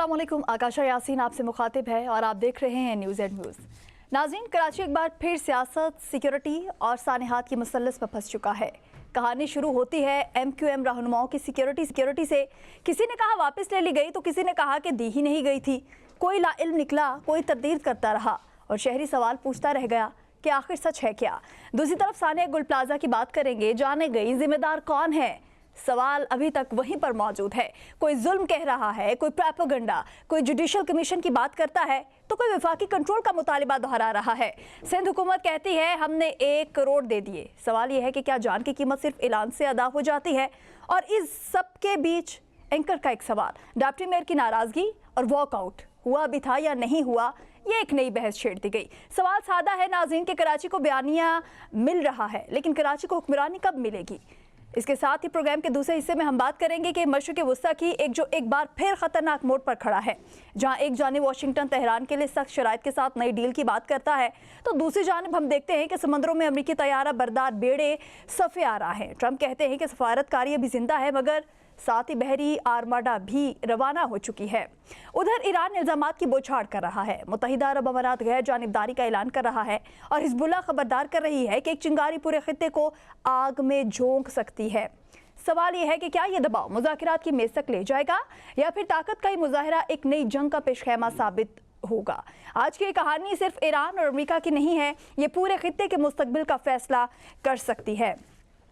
अस्सलाम वालेकुम। आकाशा यासीन आपसे मुखातिब है और आप देख रहे हैं न्यूज़ एंड न्यूज़। नाज़रीन, कराची एक बार फिर सियासत, सिक्योरिटी और सानेहात की मुसल्लस में फंस चुका है। कहानी शुरू होती है MQM रहनुमाओं की सिक्योरिटी से। किसी ने कहा वापस ले ली गई तो किसी ने कहा कि दी ही नहीं गई थी। कोई लाइल्म निकला, कोई तरदीद करता रहा और शहरी सवाल पूछता रह गया कि आखिर सच है क्या। दूसरी तरफ सानिया गुल प्लाजा की बात करेंगे, जाने गई जिम्मेदार कौन है। सवाल अभी तक वहीं पर मौजूद है। कोई जुल्म कह रहा है, कोई प्रोपेगेंडा, कोई जुडिशल कमीशन की बात करता है तो कोई वफाकी कंट्रोल का मुतालिबा दोहरा रहा है। सिंध हुकूमत कहती है हमने 1 करोड़ दे दिए। सवाल यह है कि क्या जान की कीमत सिर्फ ऐलान से अदा हो जाती है। और इस सब के बीच एंकर का एक सवाल, डिप्टी मेयर की नाराजगी और वॉकआउट हुआ भी था या नहीं हुआ, ये एक नई बहस छेड़ दी गई। सवाल सादा है नाज़रीन कि कराची को बयानिया मिल रहा है, लेकिन कराची को हुक्मरानी कब मिलेगी। इसके साथ ही प्रोग्राम के दूसरे हिस्से में हम बात करेंगे कि मशरिक़ वस्ता की एक बार फिर खतरनाक मोड़ पर खड़ा है, जहां एक जानिब वाशिंगटन तेहरान के लिए सख्त शराइत के साथ नई डील की बात करता है तो दूसरी जानिब हम देखते हैं कि समंदरों में अमरीकी तैयारा बरदार बेड़े सफ़े आ रहा है। ट्रंप कहते हैं कि सफारतकारी अभी जिंदा है, मगर साथ ही बहरी आर्माडा भी रवाना हो चुकी है। उधर ईरान इल्ज़ामात की बौछार कर रहा है। मुत्तहिदा अरब अमारात गैर जानिबदारी का ऐलान कर रहा है और हिज़्बुल्लाह खबरदार कर रही है कि एक चिंगारी पूरे खित्ते को आग में झोंक सकती है। सवाल यह है कि क्या ये दबाव मुज़ाकिरात की मेज तक ले जाएगा या फिर ताकत का ही मुजाहिरा एक नई जंग का पेशखेमा साबित होगा। आज की कहानी सिर्फ ईरान और अमेरिका की नहीं है, ये पूरे खित्ते के मुस्तकबिल का फैसला कर सकती है।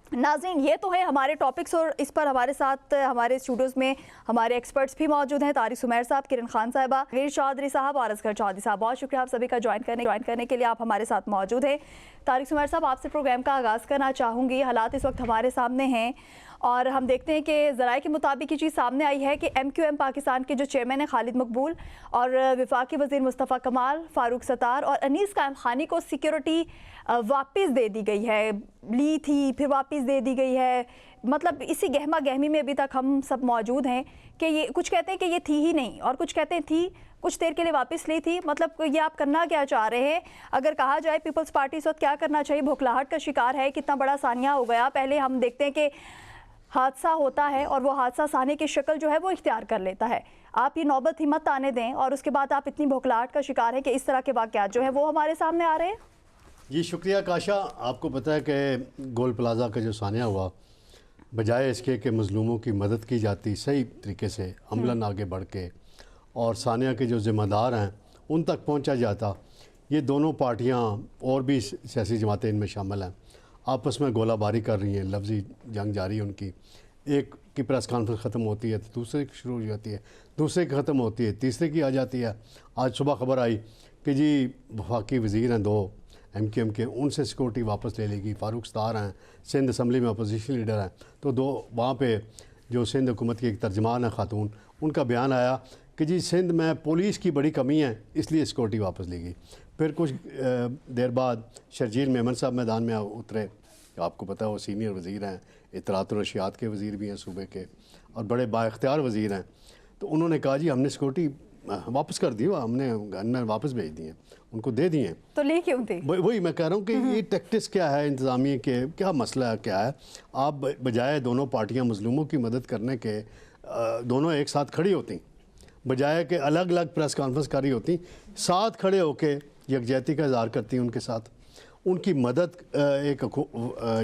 नाज़रीन, ये तो है हमारे टॉपिक्स और इस पर हमारे साथ हमारे स्टूडियोज़ में हमारे एक्सपर्ट्स भी मौजूद हैं। तारिक सुमैर साहब, किरण खान साहिबा, गीर चौधरी साहब और असगर चौधरी साहब। बहुत शुक्रिया आप सभी का ज्वाइन करने के लिए आप हमारे साथ मौजूद हैं। तारिक सुमैर साहब, आपसे प्रोग्राम का आगाज़ करना चाहूँगी। हालात इस वक्त हमारे सामने हैं और हम देखते हैं कि ज़राए के मुताबिक ये चीज़ सामने आई है कि MQM पाकिस्तान के जो चेयरमैन हैं खालिद मकबूल और वफाकी वज़ीर मुस्तफ़ा कमाल, फ़ारूक सत्तार और अनीस कायम खानी को सिक्योरिटी वापस दे दी गई है। ली थी, फिर वापस दे दी गई है। मतलब इसी गहमा गहमी में अभी तक हम सब मौजूद हैं कि ये कुछ कहते हैं कि ये थी ही नहीं और कुछ कहते हैं थी, कुछ देर के लिए वापस ली थी। मतलब ये आप करना क्या चाह रहे हैं? अगर कहा जाए पीपल्स पार्टी इस वक्त क्या करना चाहिए? भुखलाहट का शिकार है, कितना बड़ा सानिया हो गया। पहले हम देखते हैं कि हादसा होता है और वो हादसा साने की शक्ल जो है वो इख्तियार कर लेता है। आप ये नौबत ही मत आने दें और उसके बाद आप इतनी भुखलाहट का शिकार है कि इस तरह के वाक़यात जो है वो हमारे सामने आ रहे हैं। जी शुक्रिया काशा। आपको पता है कि गोल प्लाजा का जो सानिया हुआ, बजाय इसके कि मज़लूमों की मदद की जाती सही तरीके से अमलन आगे बढ़ के और सानिया के जो ज़िम्मेदार हैं उन तक पहुंचा जाता, ये दोनों पार्टियां और भी सियासी जमातें इनमें शामिल हैं, आपस में गोलाबारी कर रही हैं। लफ्ज़ी जंग जारी है उनकी। एक की प्रेस कॉन्फ्रेंस ख़त्म होती है तो दूसरे की शुरू हो जाती है, दूसरे की ख़त्म होती है तीसरे की आ जाती है। आज सुबह खबर आई कि जी वफाकी वज़ीर हैं 2 MQM के, उनसे सिक्योरिटी वापस ले लेगी। फ़ारूक सत्तार हैं, सिंध असम्बली में अपोजिशन लीडर हैं, तो 2 वहाँ पे जो सिंध हुकूमत की एक तर्जमान है खातून, उनका बयान आया कि जी सिंध में पुलिस की बड़ी कमी है इसलिए सिक्योरिटी वापस ली गई। फिर कुछ देर बाद शर्जील मेमन साहब मैदान में उतरे। आपको पता है वो सीनियर वज़ीर हैं, इत्तलात और नशियात के वज़ीर भी हैं सूबे के और बड़े बाइख्तियार वज़ीर हैं। तो उन्होंने कहा जी हमने सिक्योरिटी वापस कर दी, हमने गनमैन वापस भेज दिए, उनको दे दिए। तो ले क्यों थी? वही मैं कह रहा हूँ कि ये टैक्टिक्स क्या है इंतज़ामिया के, क्या मसला है, क्या है। आप बजाय दोनों पार्टियाँ मज़लूमों की मदद करने के दोनों एक साथ खड़ी होती, बजाय कि अलग अलग प्रेस कॉन्फ्रेंस कर रही होती, साथ खड़े होकर यकजहती का इज़हार करती उनके साथ। उनकी मदद एक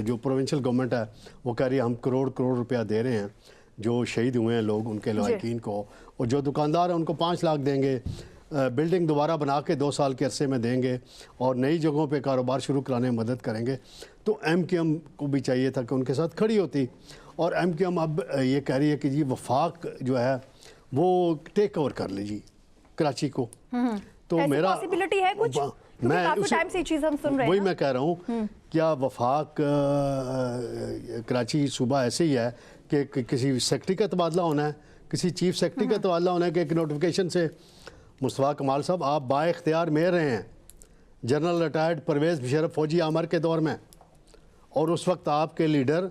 जो प्रोविंशियल गवर्नमेंट है वो कह रही है हम करोड़ रुपया दे रहे हैं जो शहीद हुए हैं लोग, उनके लायकीन को, और जो दुकानदार हैं उनको 5 लाख देंगे, बिल्डिंग दोबारा बना के 2 साल के अरसे में देंगे और नई जगहों पे कारोबार शुरू कराने में मदद करेंगे। तो MQM को भी चाहिए था कि उनके साथ खड़ी होती। और MQM अब ये कह रही है कि जी वफाक जो है वो टेक ओवर कर लीजिए कराची को। तो मेरा पॉसिबिलिटी है कुछ, मैं टाइम से चीज़ हम सुन रहे हैं, वही मैं कह रहा हूँ क्या वफाक कराची सूबा ऐसे ही है कि किसी सेक्रेटरी का तबादला होना है, किसी चीफ सेक्रेटरी का तबादला होना है कि एक नोटिफिकेशन से मुस्तफ़ा कमाल साहब आप बाइख्तियार मेयर रहे हैं जनरल रिटायर्ड परवेज़ मुशर्रफ फौजी आमर के दौर में, और उस वक्त आपके लीडर,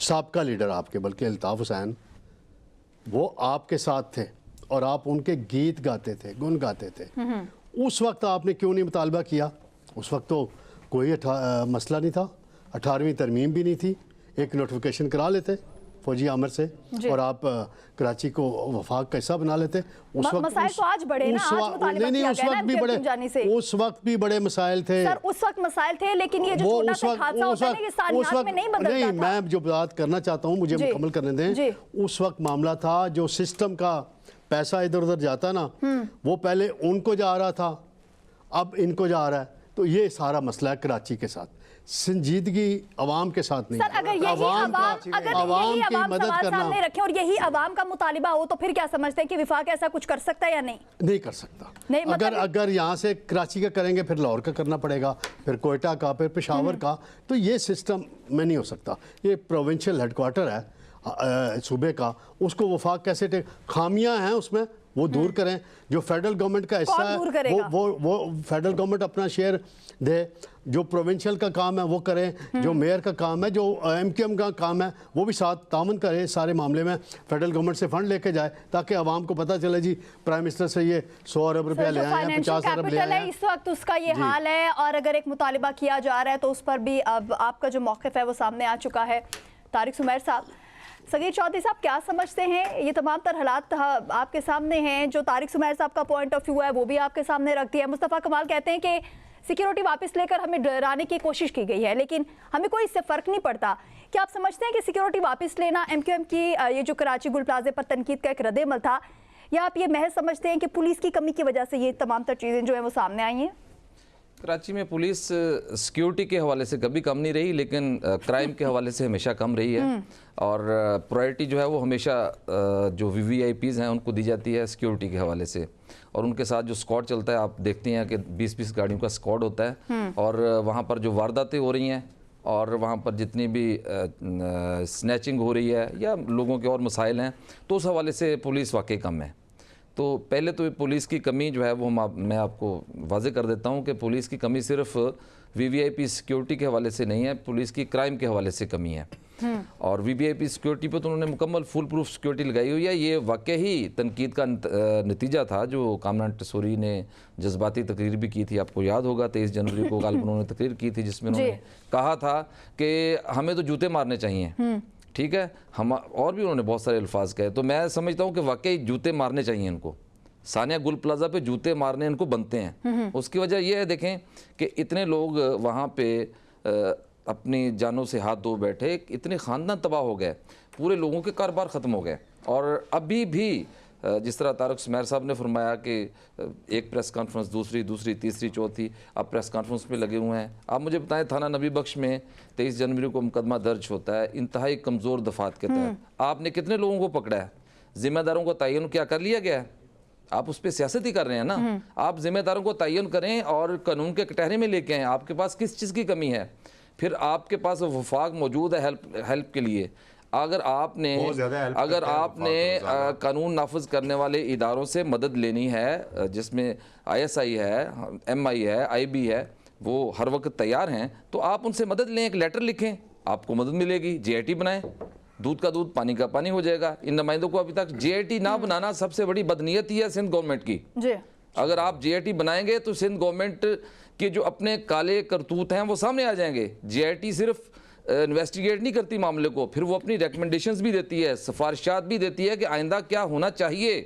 साबका लीडर आपके बल्कि अल्ताफ़ हुसैन, वो आपके साथ थे और आप उनके गीत गाते थे, गुन गाते थे। उस वक्त आपने क्यों नहीं मुतालबा किया? उस वक्त तो कोई मसला नहीं था, 18वीं तरमीम भी नहीं थी, एक नोटिफिकेशन करा लेते, फौजी आमिर से और आप कराची को वफाक का हिस्सा बना लेते। उस वक्त मसाइल तो आज बड़े ना, आज मुतालिबा किया गया ना MQM चुन जाने से। उस वक्त भी बड़े मसाइल थे सर, उस वक्त मसाइल थे, लेकिन ये जो छोटा सा हादसा होता है ना, ये सानियात में नहीं बदलता था। नहीं, मैं जो बात करना चाहता हूँ, मुझे मुकम्मल करने दें। उस वक्त मामला था जो सिस्टम का पैसा इधर उधर जाता ना, वो पहले उनको जा रहा था, अब इनको जा रहा है। तो ये सारा मसला है कराची के साथ, संजीदगी अवाम के साथ नहीं। सर, अगर यही अवाम मदद करना सामने रखें और यही अवाम का मुतालिबा हो, तो फिर क्या समझते हैं कि विफाक ऐसा कुछ कर सकता है या नहीं? नहीं कर सकता। नहीं, अगर यहाँ से कराची का करेंगे, फिर लाहौर का करना पड़ेगा, फिर कोयटा का, फिर पेशावर का। तो ये सिस्टम में नहीं हो सकता। ये प्रोविंशियल हेडक्वार्टर है सूबे का, उसको वफाक कैसे, खामियां हैं उसमें, वो दूर करें। जो फेडरल गवर्नमेंट का हिस्सा है वो फेडरल गवर्नमेंट अपना शेयर दे। जो प्रोविंशियल का काम है वो करें, जो मेयर का काम है, जो MQM का काम है, वो भी साथ तामन करे सारे मामले में। फेडरल गवर्नमेंट से फंड लेके जाए ताकि आवाम को पता चले जी प्राइम मिनिस्टर से ये 100 अरब रुपया ले आए हैं, 50 अरब ले आए हैं। इस वक्त उसका ये हाल है, और अगर एक मुतालिबा किया जा रहा है तो उस पर भी अब आपका जो मौक़िफ़ है वो सामने आ चुका है। तारिक सुमैर साहब, सगीर चौधरी साहब, क्या समझते हैं? ये तमाम तर हालात आपके सामने हैं, जो तारिक सुमैर साहब का पॉइंट ऑफ व्यू है वो भी आपके सामने रख दिया है। मुस्तफ़ा कमाल कहते हैं कि सिक्योरिटी वापस लेकर हमें डराने की कोशिश की गई है, लेकिन हमें कोई इससे फ़र्क नहीं पड़ता। क्या आप समझते हैं कि सिक्योरिटी वापस लेना MQM की ये जो कराची गुल प्लाजे पर तनकीद का एक रद्द-ए-अमल था, या आप ये महज समझते हैं कि पुलिस की कमी की वजह से ये तमाम तर चीज़ें जो हैं वो सामने आई हैं? कराची में पुलिस सिक्योरिटी के हवाले से कभी कम नहीं रही, लेकिन क्राइम के हवाले से हमेशा कम रही है। और प्रायोरिटी जो है वो हमेशा जो VVIPs हैं उनको दी जाती है सिक्योरिटी के हवाले से। और उनके साथ जो स्क्वाड चलता है, आप देखते हैं कि 20-20 गाड़ियों का स्क्वाड होता है। और वहाँ पर जो वारदातें हो रही हैं और वहाँ पर जितनी भी स्नैचिंग हो रही है या लोगों के और मसाइल हैं, तो उस हवाले से पुलिस वाकई कम है। तो पहले तो पुलिस की कमी जो है वो मैं आपको वाज़े कर देता हूँ कि पुलिस की कमी सिर्फ VVIP सिक्योरिटी के हवाले से नहीं है, पुलिस की क्राइम के हवाले से कमी है। और VVIP सिक्योरिटी पे तो उन्होंने मुकम्मल फुल प्रूफ सिक्योरिटी लगाई हुई है। ये वाकई ही तनकीद का नतीजा था जो कामरान टसूरी ने जज्बाती तकरीर भी की थी। आपको याद होगा 23 जनवरी को गालिब उन्होंने तकरीर की थी जिसमें उन्होंने कहा था कि हमें तो जूते मारने चाहिए। ठीक है, हम और भी उन्होंने बहुत सारे अल्फाज कहे। तो मैं समझता हूँ कि वाकई जूते मारने चाहिए इनको। सानिया गुल प्लाजा पे जूते मारने इनको बनते हैं। उसकी वजह यह है, देखें कि इतने लोग वहाँ पे अपनी जानों से हाथ धो बैठे, इतने ख़ानदान तबाह हो गए, पूरे लोगों के कारोबार ख़त्म हो गए। और अभी भी जिस तरह तारिक सुमैर साहब ने फरमाया कि एक प्रेस कॉन्फ्रेंस, दूसरी, तीसरी, चौथी, अब प्रेस कॉन्फ्रेंस पे लगे हुए हैं। आप मुझे बताएं, थाना नबी बख्श में 23 जनवरी को मुकदमा दर्ज होता है इंतहाई कमज़ोर दफात के तहत। आपने कितने लोगों को पकड़ा है? जिम्मेदारों को तयन क्या कर लिया गया है? आप उस पर सियासत ही कर रहे हैं ना। आप जिम्मेदारों को तयन करें और कानून के कटहरे में लेके आएँ। आपके पास किस चीज़ की कमी है? फिर आपके पास वफाक मौजूद है हेल्प के लिए। अगर आपने कानून नाफिज करने वाले इदारों से मदद लेनी है, जिसमें ISI है, MI है, IB है, वो हर वक्त तैयार हैं, तो आप उनसे मदद लें, एक लेटर लिखें, आपको मदद मिलेगी। JIT बनाएं, दूध का दूध पानी का पानी हो जाएगा। इन नुमाइंदों को अभी तक JIT ना बनाना सबसे बड़ी बदनीयती है सिंध गवर्नमेंट की। अगर आप JIT बनाएंगे तो सिंध गवर्नमेंट के जो अपने काले करतूत हैं वो सामने आ जाएंगे। JIT सिर्फ इन्वेस्टिगेट नहीं करती मामले को, फिर वो अपनी रिकमेंडेशंस भी देती है, सिफारिशात भी देती है कि आइंदा क्या होना चाहिए।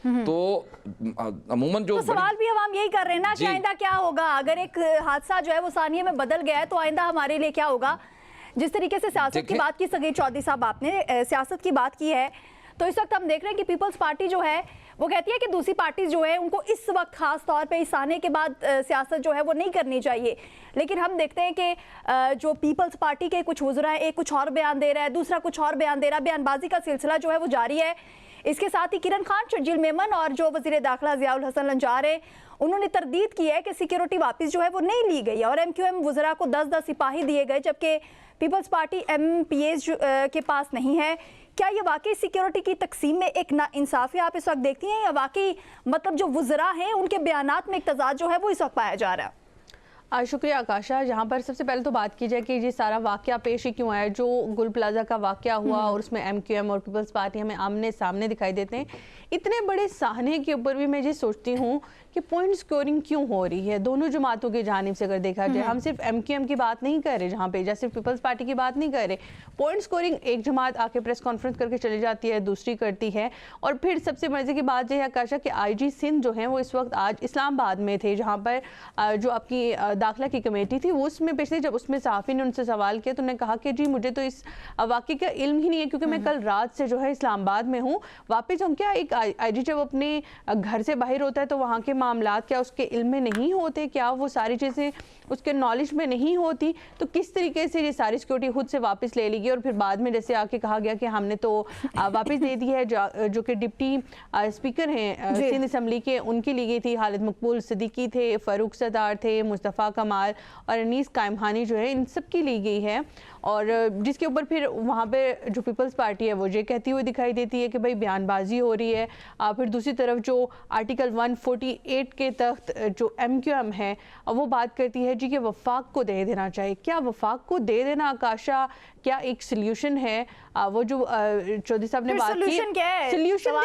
तो अमूमन जो सवाल भी हम यही कर रहे हैं ना कि आइंदा क्या होगा। अगर एक हादसा जो है वो सानिया में बदल गया है तो आइंदा हमारे लिए क्या होगा। जिस तरीके से सियासत की बात की सगीर चौधरी साहब, आपने सियासत की बात की है, तो इस वक्त हम देख रहे हैं कि पीपल्स पार्टी जो है वो कहती है कि दूसरी पार्टीज जो है उनको इस वक्त खास तौर पे इस आने के बाद सियासत जो है वो नहीं करनी चाहिए। लेकिन हम देखते हैं कि जो पीपल्स पार्टी के कुछ वज़रा हैं, एक कुछ और बयान दे रहा है, दूसरा कुछ और बयान दे रहा है। बयानबाजी का सिलसिला जो है वो जारी है। इसके साथ ही किरण खान, शर्जील मेमन और जो वज़ीर दाखिला ज़ियाउल हसन लंजार है, उन्होंने तरदीद की है कि सिक्योरिटी वापस जो है वो नहीं ली गई और MQM वज़रा को 10-10 सिपाही दिए गए, जबकि पीपल्स पार्टी MPs के पास नहीं है। क्या ये वाकई सिक्योरिटी की तकसीम में एक नाइंसाफ़ी आप इस वक्त देखती हैं, या वाकई मतलब जो वज़रा हैं उनके बयानात में एक तज़ाद जो है वो इस वक्त पाया जा रहा है? शुक्रिया आकाशा। जहाँ पर सबसे पहले तो बात की जाए कि ये सारा वाकया पेश ही क्यों आया, जो गुल प्लाजा का वाकया हुआ और उसमें MQM और पीपल्स पार्टी हमें आमने सामने दिखाई देते हैं। इतने बड़े साहने के ऊपर भी मैं ये सोचती हूँ कि पॉइंट स्कोरिंग क्यों हो रही है दोनों जमातों की जानिब से। अगर देखा जाए, हम सिर्फ MQM की बात नहीं कर रहे जहाँ पे, या सिर्फ पीपल्स पार्टी की बात नहीं कर रहे। पॉइंट स्कोरिंग एक जमात आके प्रेस कॉन्फ्रेंस करके चली जाती है, दूसरी करती है। और फिर सबसे मजे की बात यह है आकाशा कि IG सिंध जो है वो इस वक्त आज इस्लामाबाद में थे, जहाँ पर जो आपकी दाखिला की कमेटी थी वो उसमें पिछले जब उसमें सहाफ़ी ने उनसे सवाल किया तो उन्होंने कहा कि जी मुझे तो इस वाक़े का इल्म ही नहीं है, क्योंकि मैं कल रात से जो है इस्लामाबाद में हूँ। वापस हम क्या, एक IG जब अपने घर से बाहर होता है तो वहाँ के मामलात क्या उसके इल्म में नहीं होते, क्या वो सारी चीज़ें उसके नॉलेज में नहीं होती? तो किस तरीके से ये सारी सिक्योरिटी खुद से वापस ले ली गई और फिर बाद में जैसे आके कहा गया कि हमने तो वापस दे दी है, जो कि डिप्टी स्पीकर हैं सिंध असम्बली के, उनकी ली गई थी। खालिद मकबूल सिद्दीकी थे, फ़ारूक सत्तार थे, मुस्तफ़ा कमाल और अनीस कायमहानी जो है, इन सब की ली गई है। और जिसके ऊपर फिर वहाँ पे जो पीपल्स पार्टी है वो ये कहती हुई दिखाई देती है कि भाई बयानबाजी हो रही है। फिर दूसरी तरफ जो आर्टिकल 148 के तहत जो MQM है वो बात करती है जी कि वफाक को दे देना चाहिए। क्या वफाक को दे देना आकाशा क्या एक सोल्यूशन है? वो जो चौधरी साहब ने बात की, सोल्यूशन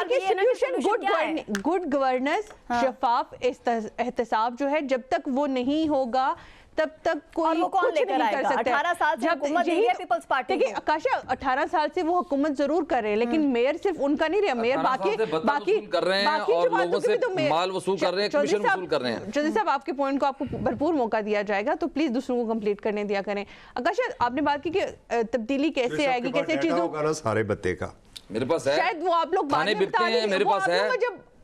गुड गवर्नेंस, शफाफ एहतसाब जो है, जब तक वो नहीं होगा तब तक कोई कुछ नहीं कर सकता। 18 साल से हुकूमत यही है पीपल्स पार्टी। देखिए आकाशा, 18 साल से वो हुकूमत जरूर कर रहे हैं, लेकिन मेयर सिर्फ उनका नहीं रहा, मेयर बाकी कर रहे हैं और लोगों से माल वसूल कर रहे हैं, कमीशन वसूल कर रहे हैं। चौधरी साहब, आपके पॉइंट को आपको भरपूर मौका दिया जाएगा, तो प्लीज दूसरों को कंप्लीट करने दिया करें। आकाशा, आपने बात की कि तब्दीली कैसे आएगी, कैसे चीजों का सारे बत्ते का मेरे पास है, शायद वो आप लोग खाने बिकते हैं, मेरे पास है,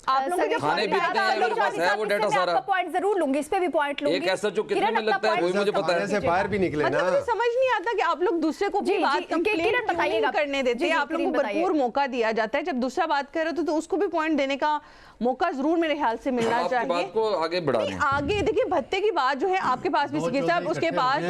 आप लोगों को खाने बिकते हैं, मेरे पास है वो डेटा सारा। पॉइंट जरूर लूंगी, इस पे भी पॉइंट लूंगी। एक ऐसा जो कितने में लगता है वही मुझे पता है। से बाहर भी निकले ना, मुझे समझ नहीं आता कि आप लोग दूसरे को भी बात कंप्लीट क्यों करने देते हैं। आप लोगों को भरपूर मौका दिया जाता है, जब दूसरा बात कर रहे हो तो उसको भी पॉइंट देने का मौका जरूर मेरे ख्याल से मिलना चाहिए। बात को आगे बढ़ाने, आगे देखिए, भत्ते की बात जो है आपके पास भी सिक्योरिटी साहब,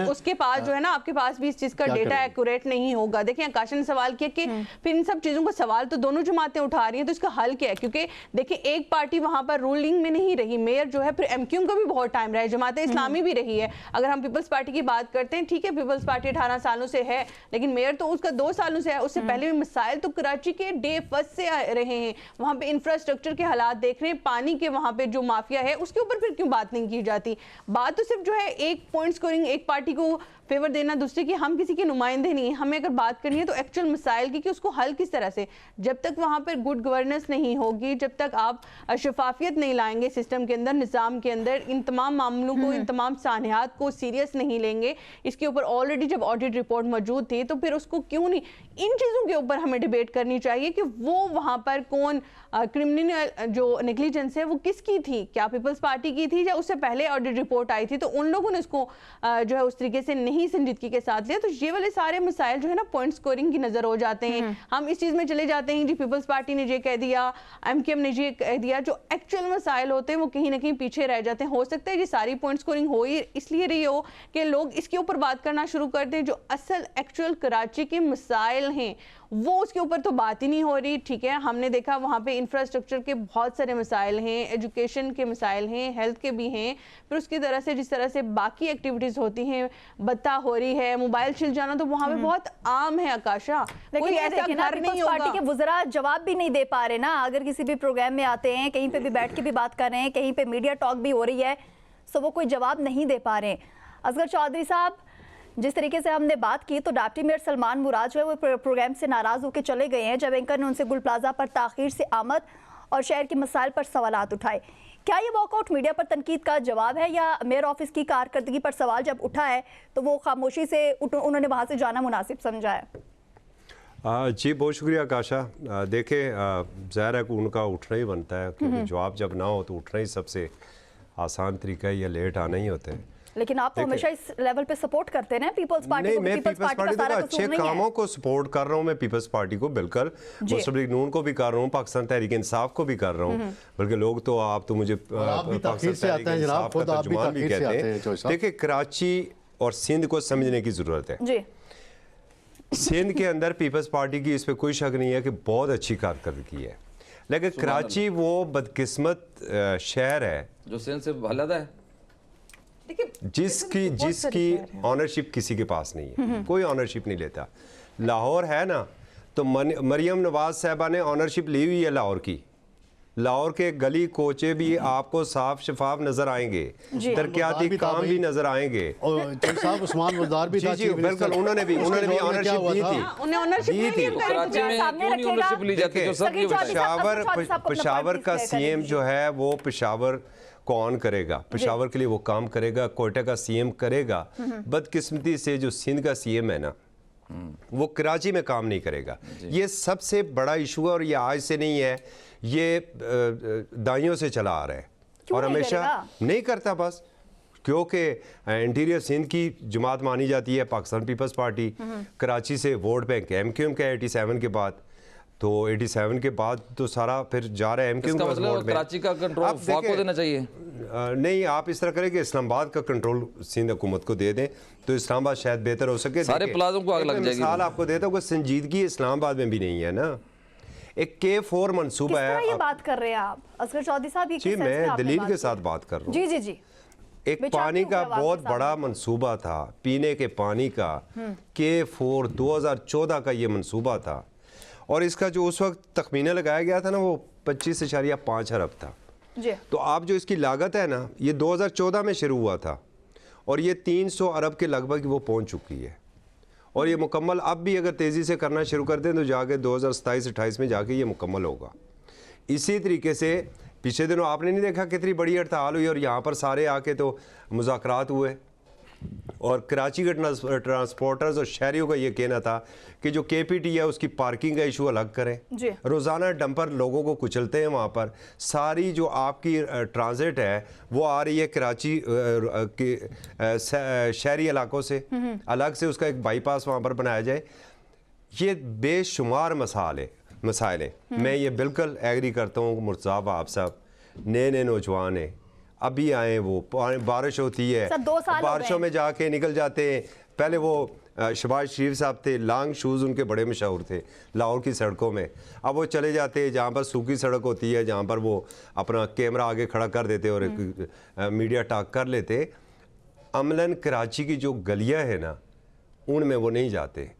उसके पास जो है ना, आपके पास भी इस चीज का डेटा एक्यूरेट नहीं होगा। देखिए आकाश ने सवाल किया कि फिर इन सब चीजों का सवाल तो दोनों जमातें उठा रही हैं, तो इसका हल क्या है? क्योंकि देखिए एक पार्टी वहां पर रूलिंग में नहीं रही, मेयर जो है, फिर MQM का भी बहुत टाइम रहा है, जमात इस्लामी भी रही है। अगर हम पीपल्स पार्टी की बात करते हैं, ठीक है पीपल्स पार्टी 18 सालों से है, लेकिन मेयर तो उसका 2 सालों से है। उससे पहले भी मसाइल तो कराची के डे फर्स्ट से आ रहे हैं। वहां पे इंफ्रास्ट्रक्चर के हालात देख रहे हैं, पानी के वहां पे जो माफिया है उसके ऊपर फिर क्यों बात नहीं की जाती? बात तो सिर्फ जो है एक पॉइंट स्कोरिंग, एक पार्टी को फेवर देना, दूसरे की, हम किसी के नुमाइंदे नहीं है। हमें अगर बात करनी है तो एक्चुअल मसाइल की कि उसको हल किस तरह से, जब तक वहां पर गुड गवर्नेंस नहीं होगी, जब तक आप शफाफियत नहीं लाएंगे सिस्टम के अंदर, निज़ाम के अंदर, इन तमाम मामलों को, इन तमाम सानियात को सीरियस नहीं लेंगे, इसके ऊपर ऑलरेडी जब ऑडिट रिपोर्ट मौजूद थी तो फिर उसको क्यों नहीं, इन चीज़ों के ऊपर हमें डिबेट करनी चाहिए कि वो वहाँ पर कौन क्रिमिनल जो नेग्लिजेंस है वो किसकी थी, क्या पीपल्स पार्टी की थी या उससे पहले ऑडिट रिपोर्ट आई थी तो उन लोगों ने इसको जो है उस तरीके से नहीं संजीदगी के साथ लिया। तो ये वाले सारे मसाइल जो है ना पॉइंट स्कोरिंग की नजर हो जाते हैं। हम इस चीज में चले जाते हैं जी पीपल्स पार्टी ने ये कह दिया, MQM ने ये कह दिया, जो एक्चुअल मसाइल होते हैं वो कहीं ना कहीं पीछे रह जाते हैं। हो सकता है ये सारी पॉइंट स्कोरिंग हो ही इसलिए रही हो कि लोग इसके ऊपर बात करना शुरू कर दें, जो असल एक्चुअल कराची के मसाइल हैं वो उसके ऊपर तो बात ही नहीं हो रही। ठीक है, हमने देखा वहाँ पे इंफ्रास्ट्रक्चर के बहुत सारे मसाइल हैं, एजुकेशन के मसाइल हैं, हेल्थ के भी हैं, फिर उसकी तरह से जिस तरह से बाकी एक्टिविटीज होती हैं, बत्ता हो रही है, मोबाइल छिल जाना तो वहाँ पे बहुत आम है आकाशा। कोई ऐसा घर नहीं होगा। पार्टी के वुज़रा जवाब भी नहीं दे पा रहे ना, अगर किसी भी प्रोग्राम में आते हैं, कहीं पे भी बैठ के भी बात कर रहे हैं, कहीं पे मीडिया टॉक भी हो रही है, तो वो कोई जवाब नहीं दे पा रहे हैं। असगर चौधरी साहब, जिस तरीके से हमने बात की तो डिप्टी मेयर सलमान मुराद जो है वो प्रोग्राम से नाराज़ होकर चले गए हैं जब एंकर ने उनसे गुल प्लाजा पर ताखीर से आमद और शहर के मसाइल पर सवालात उठाए। क्या ये वॉकआउट मीडिया पर तनकीद का जवाब है या मेयर ऑफिस की कारकर्दगी पर सवाल जब उठा है तो वो खामोशी से उन्होंने वहाँ से जाना मुनासिब समझा है? जी बहुत शुक्रिया आकाशा। देखें, ज़ाहिर है कि उनका उठना ही बनता है, क्योंकि जवाब जब ना हो तो उठना ही सबसे आसान तरीका है, या लेट आना ही होता है। लेकिन आप तो हमेशा इस लेवल पे सपोर्ट करते हैं पीपल्स पार्टी को। मैं पीपल्स पार्टी को अच्छे कामों को सपोर्ट कर रहा हूं, मैं पीपल्स पार्टी को बिल्कुल, मुस्लिम लीग नून को भी कर रहा हूं, पाकिस्तान तहरीक इंसाफ को भी कर रहा हूं, बल्कि लोग तो आप तो मुझे पाकिस्तान तहरीक इंसाफ का तर्जुमान भी कहते हैं। देखिए, कराची और सिंध को समझने की जरूरत है जी। सिंध के अंदर पीपल्स पार्टी की इस पे कोई शक नहीं है कि बहुत अच्छी कारकर्दगी है, लेकिन कराची वो बदकिस्मत शहर है जो सिंध से अलग है। जिसकी ऑनरशिप किसी के पास नहीं है, कोई ऑनरशिप नहीं लेता। लाहौर है ना, तो मरियम नवाज साहबा ने ऑनरशिप ली हुई है लाहौर की। लाहौर के गली कोचे भी आपको साफ शफाफ नजर आएंगे, तरक्याती काम भी नजर आएंगे। और साहब उस्मान बुज़दार भी था, जी बिल्कुल, उन्होंने भी ऑनरशिप दी थी। उन्हें ऑनरशिप नहीं दी। कराची में क्यों नहीं ओनरशिप ली जाती? जो सब ये बताइए। पेशावर का सीएम जो है वो पेशावर को ऑन करेगा, पेशावर के लिए वो काम करेगा, कोयटा का सीएम करेगा। बदकिस्मती से जो सिंध का सीएम है ना, वो कराची में काम नहीं करेगा। ये सबसे बड़ा इशू है, और ये आज से नहीं है, ये दाइयों से चला आ रहा है और हमेशा नहीं करता बस, क्योंकि इंटीरियर सिंध की जमात मानी जाती है पाकिस्तान पीपल्स पार्टी। कराची से वोट बैंक एमक्यूएम का 87 के बाद, तो 87 के बाद तो सारा फिर जा रहा है एमक्यूएम का वोट। कराची का कंट्रोल वफाक को देना चाहिए। नहीं, आप इस तरह करें कि इस्लामाबाद का कंट्रोल सिंध हुकूमत को दे दें, तो इस्लामाबाद शायद बेहतर हो सके। सारे प्लाजों को आग लग जाएगी। मिसाल आपको देता हूँ, संजीदगी इस्लामाबाद में भी नहीं है ना। एक K4 मंसूबा है। ये बात कर रहे हैं आप असगर चौधरी साहब? जी, मैं दलील के साथ बात कर रहा हूँ। जी जी जी। एक पानी का बहुत बड़ा मंसूबा था, पीने के पानी का। K4 2014 का ये मंसूबा था, और इसका जो उस वक्त तखमीना लगाया गया था ना, वो 25.5 अरब था जी। तो आप जो इसकी लागत है ना, ये 2014 में शुरू हुआ था, और ये 300 अरब के लगभग वो पहुंच चुकी है। और ये मुकम्मल अब भी अगर तेज़ी से करना शुरू कर दें तो जाके 2027-28 में जाके ये मुकम्मल होगा। इसी तरीके से पिछले दिनों आपने नहीं देखा कितनी बड़ी हड़ताल हुई, और यहाँ पर सारे आके तो मुज़ाकरात हुए, और कराची के ट्रांसपोर्टर्स और शहरियों का ये कहना था कि जो KPT है उसकी पार्किंग का इशू अलग करें। रोज़ाना डंपर लोगों को कुचलते हैं वहाँ पर। सारी जो आपकी ट्रांजिट है वो आ रही है कराची के शहरी इलाकों से, अलग से उसका एक बाईपास वहाँ पर बनाया जाए। ये बेशुमार मसाइल है। मैं ये बिल्कुल एग्री करता हूँ मुर्तज़ा आप साहब, नए नौजवान हैं, अभी आए, वो बारिश होती है, बारिशों में जाके निकल जाते हैं। पहले वो शहबाज शरीफ साहब थे, लॉन्ग शूज़ उनके बड़े मशहूर थे लाहौर की सड़कों में। अब वो चले जाते हैं जहाँ पर सूखी सड़क होती है, जहाँ पर वो अपना कैमरा आगे खड़ा कर देते और मीडिया टॉक कर लेते। अमलन कराची की जो गलियाँ हैं ना, उनमें वो नहीं जाते।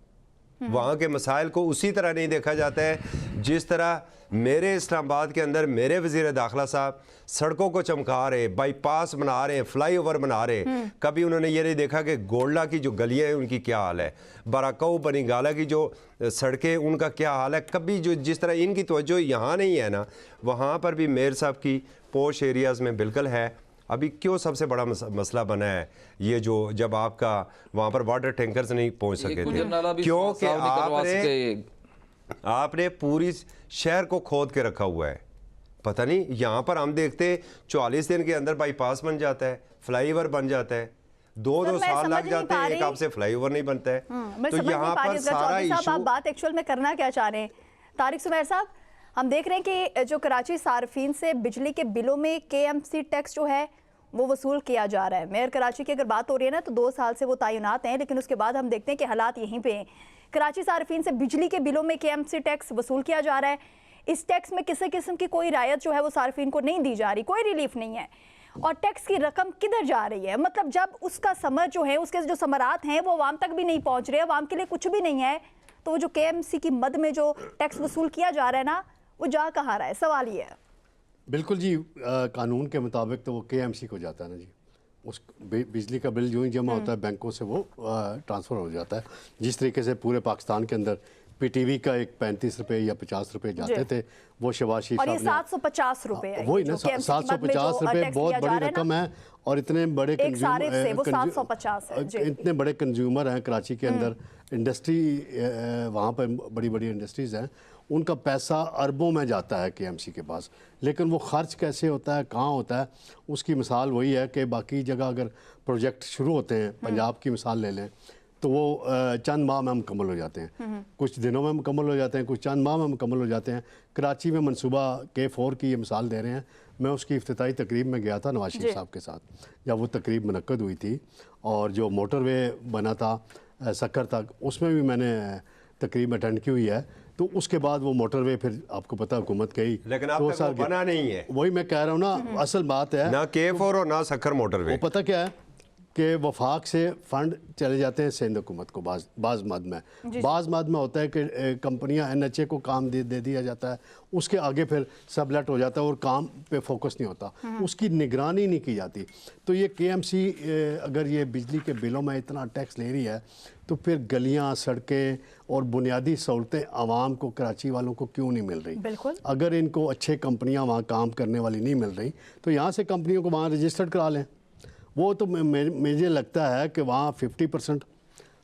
वहाँ के मसाइल को उसी तरह नहीं देखा जाता है जिस तरह मेरे इस्लामाबाद के अंदर मेरे वज़ीर दाखिला साहब सड़कों को चमका रहे, बाईपास बना रहे, फ्लाईओवर बना रहे। कभी उन्होंने ये नहीं देखा कि गोल्डा की जो गलियाँ हैं उनकी क्या हाल है, बराकाऊ बनीगाला की जो सड़कें उनका क्या हाल है। कभी जो जिस तरह इनकी तवज्जो यहाँ नहीं है ना, वहाँ पर भी मेयर साहब की पोश एरियाज़ में बिल्कुल है। अभी क्यों सबसे बड़ा मसला बना है ये, जो जब आपका वहाँ पर वाटर टैंकर्स नहीं पहुँच सके थे, क्योंकि आपने पूरी शहर को खोद के रखा हुआ है। पता नहीं, यहाँ पर हम देखते 44 दिन के अंदर बाईपास बन जाता है, फ्लाईओवर बन जाता है, दो साल लग जाते हैं, एक आपसे फ्लाईओवर नहीं बनता है। तो यहाँ पर सारा इशू, आप बात एक्चुअल में करना क्या चाह रहे हैं तारिक सुमैर साहब? हम देख रहे हैं कि जो कराची सार्फिन से बिजली के बिलों में KMC टैक्स जो है वो वसूल किया जा रहा है। मेयर कराची की अगर बात हो रही है ना, तो 2 साल से वो तैनात हैं, लेकिन उसके बाद हम देखते हैं कि हालात यहीं पे हैं। कराची सार्फिन से बिजली के बिलों में KMC टैक्स वसूल किया जा रहा है। इस टैक्स में किसी किस्म की कोई रायत जो है वो सार्फिन को नहीं दी जा रही, कोई रिलीफ नहीं है। और टैक्स की रकम किधर जा रही है? मतलब जब उसका समर जो है, उसके जो समरात हैं वो आवाम तक भी नहीं पहुँच रहे, आवाम के लिए कुछ भी नहीं है, तो वो जो KMC की मद में जो टैक्स वसूल किया जा रहा है ना, वो जा कहाँ रहा है? सवाल ये है। बिल्कुल जी, कानून के मुताबिक तो वो KMC को जाता है ना जी। उस बिजली का बिल जो ही जमा होता है बैंकों से वो ट्रांसफ़र हो जाता है। जिस तरीके से पूरे पाकिस्तान के अंदर PTV का एक 35 रुपये या 50 रुपये जाते थे, वो शहबाज शरीफ साहब ने 750 रुपये, वही ना 750 रुपये बहुत बड़ी रकम है। और इतने बड़े इतने बड़े कंज्यूमर हैं कराची के अंदर, इंडस्ट्री वहाँ पर बड़ी बड़ी इंडस्ट्रीज़ हैं, उनका पैसा अरबों में जाता है KMC के पास, लेकिन वो खर्च कैसे होता है, कहाँ होता है, उसकी मिसाल वही है कि बाकी जगह अगर प्रोजेक्ट शुरू होते हैं, पंजाब की मिसाल ले लें, तो वो चंद माह में मुकम्मल हो जाते हैं, कुछ दिनों में मुकम्मल हो जाते हैं, कुछ चंद माह में मुकम्मल हो जाते हैं। कराची में मनसूबा K4 की ये मिसाल दे रहे हैं। मैं उसकी इफ्तिताई तकरीब में गया था नवाज शरीफ साहब के साथ, जब वो तकरीब मुनक्कद हुई थी, और जो मोटरवे बना था सक्कर तक, उसमें भी मैंने तकरीब अटेंड की हुई है। तो उसके बाद वो मोटरवे फिर आपको पता हुकूमत गई, लेकिन अब तक वो बना नहीं है। वही मैं कह रहा हूँ ना, असल बात है ना K4 और ना सक्कर मोटरवे। वो पता क्या है, कि वफाक से फ़ंड चले जाते हैं सिंध हुकूमत को बाज़ मद में होता है कि कंपनियां NHA को काम दे दिया जाता है, उसके आगे फिर सबलेट हो जाता है और काम पे फोकस नहीं होता, उसकी निगरानी नहीं की जाती। तो ये KMC अगर ये बिजली के बिलों में इतना टैक्स ले रही है तो फिर गलियां, सड़कें और बुनियादी सहूलतें आवाम को, कराची वालों को क्यों नहीं मिल रही? बिल्कुल। अगर इनको अच्छे कंपनियां वहाँ काम करने वाली नहीं मिल रही तो यहाँ से कंपनियों को वहाँ रजिस्टर्ड करा लें। वो तो मुझे लगता है कि वहाँ 50%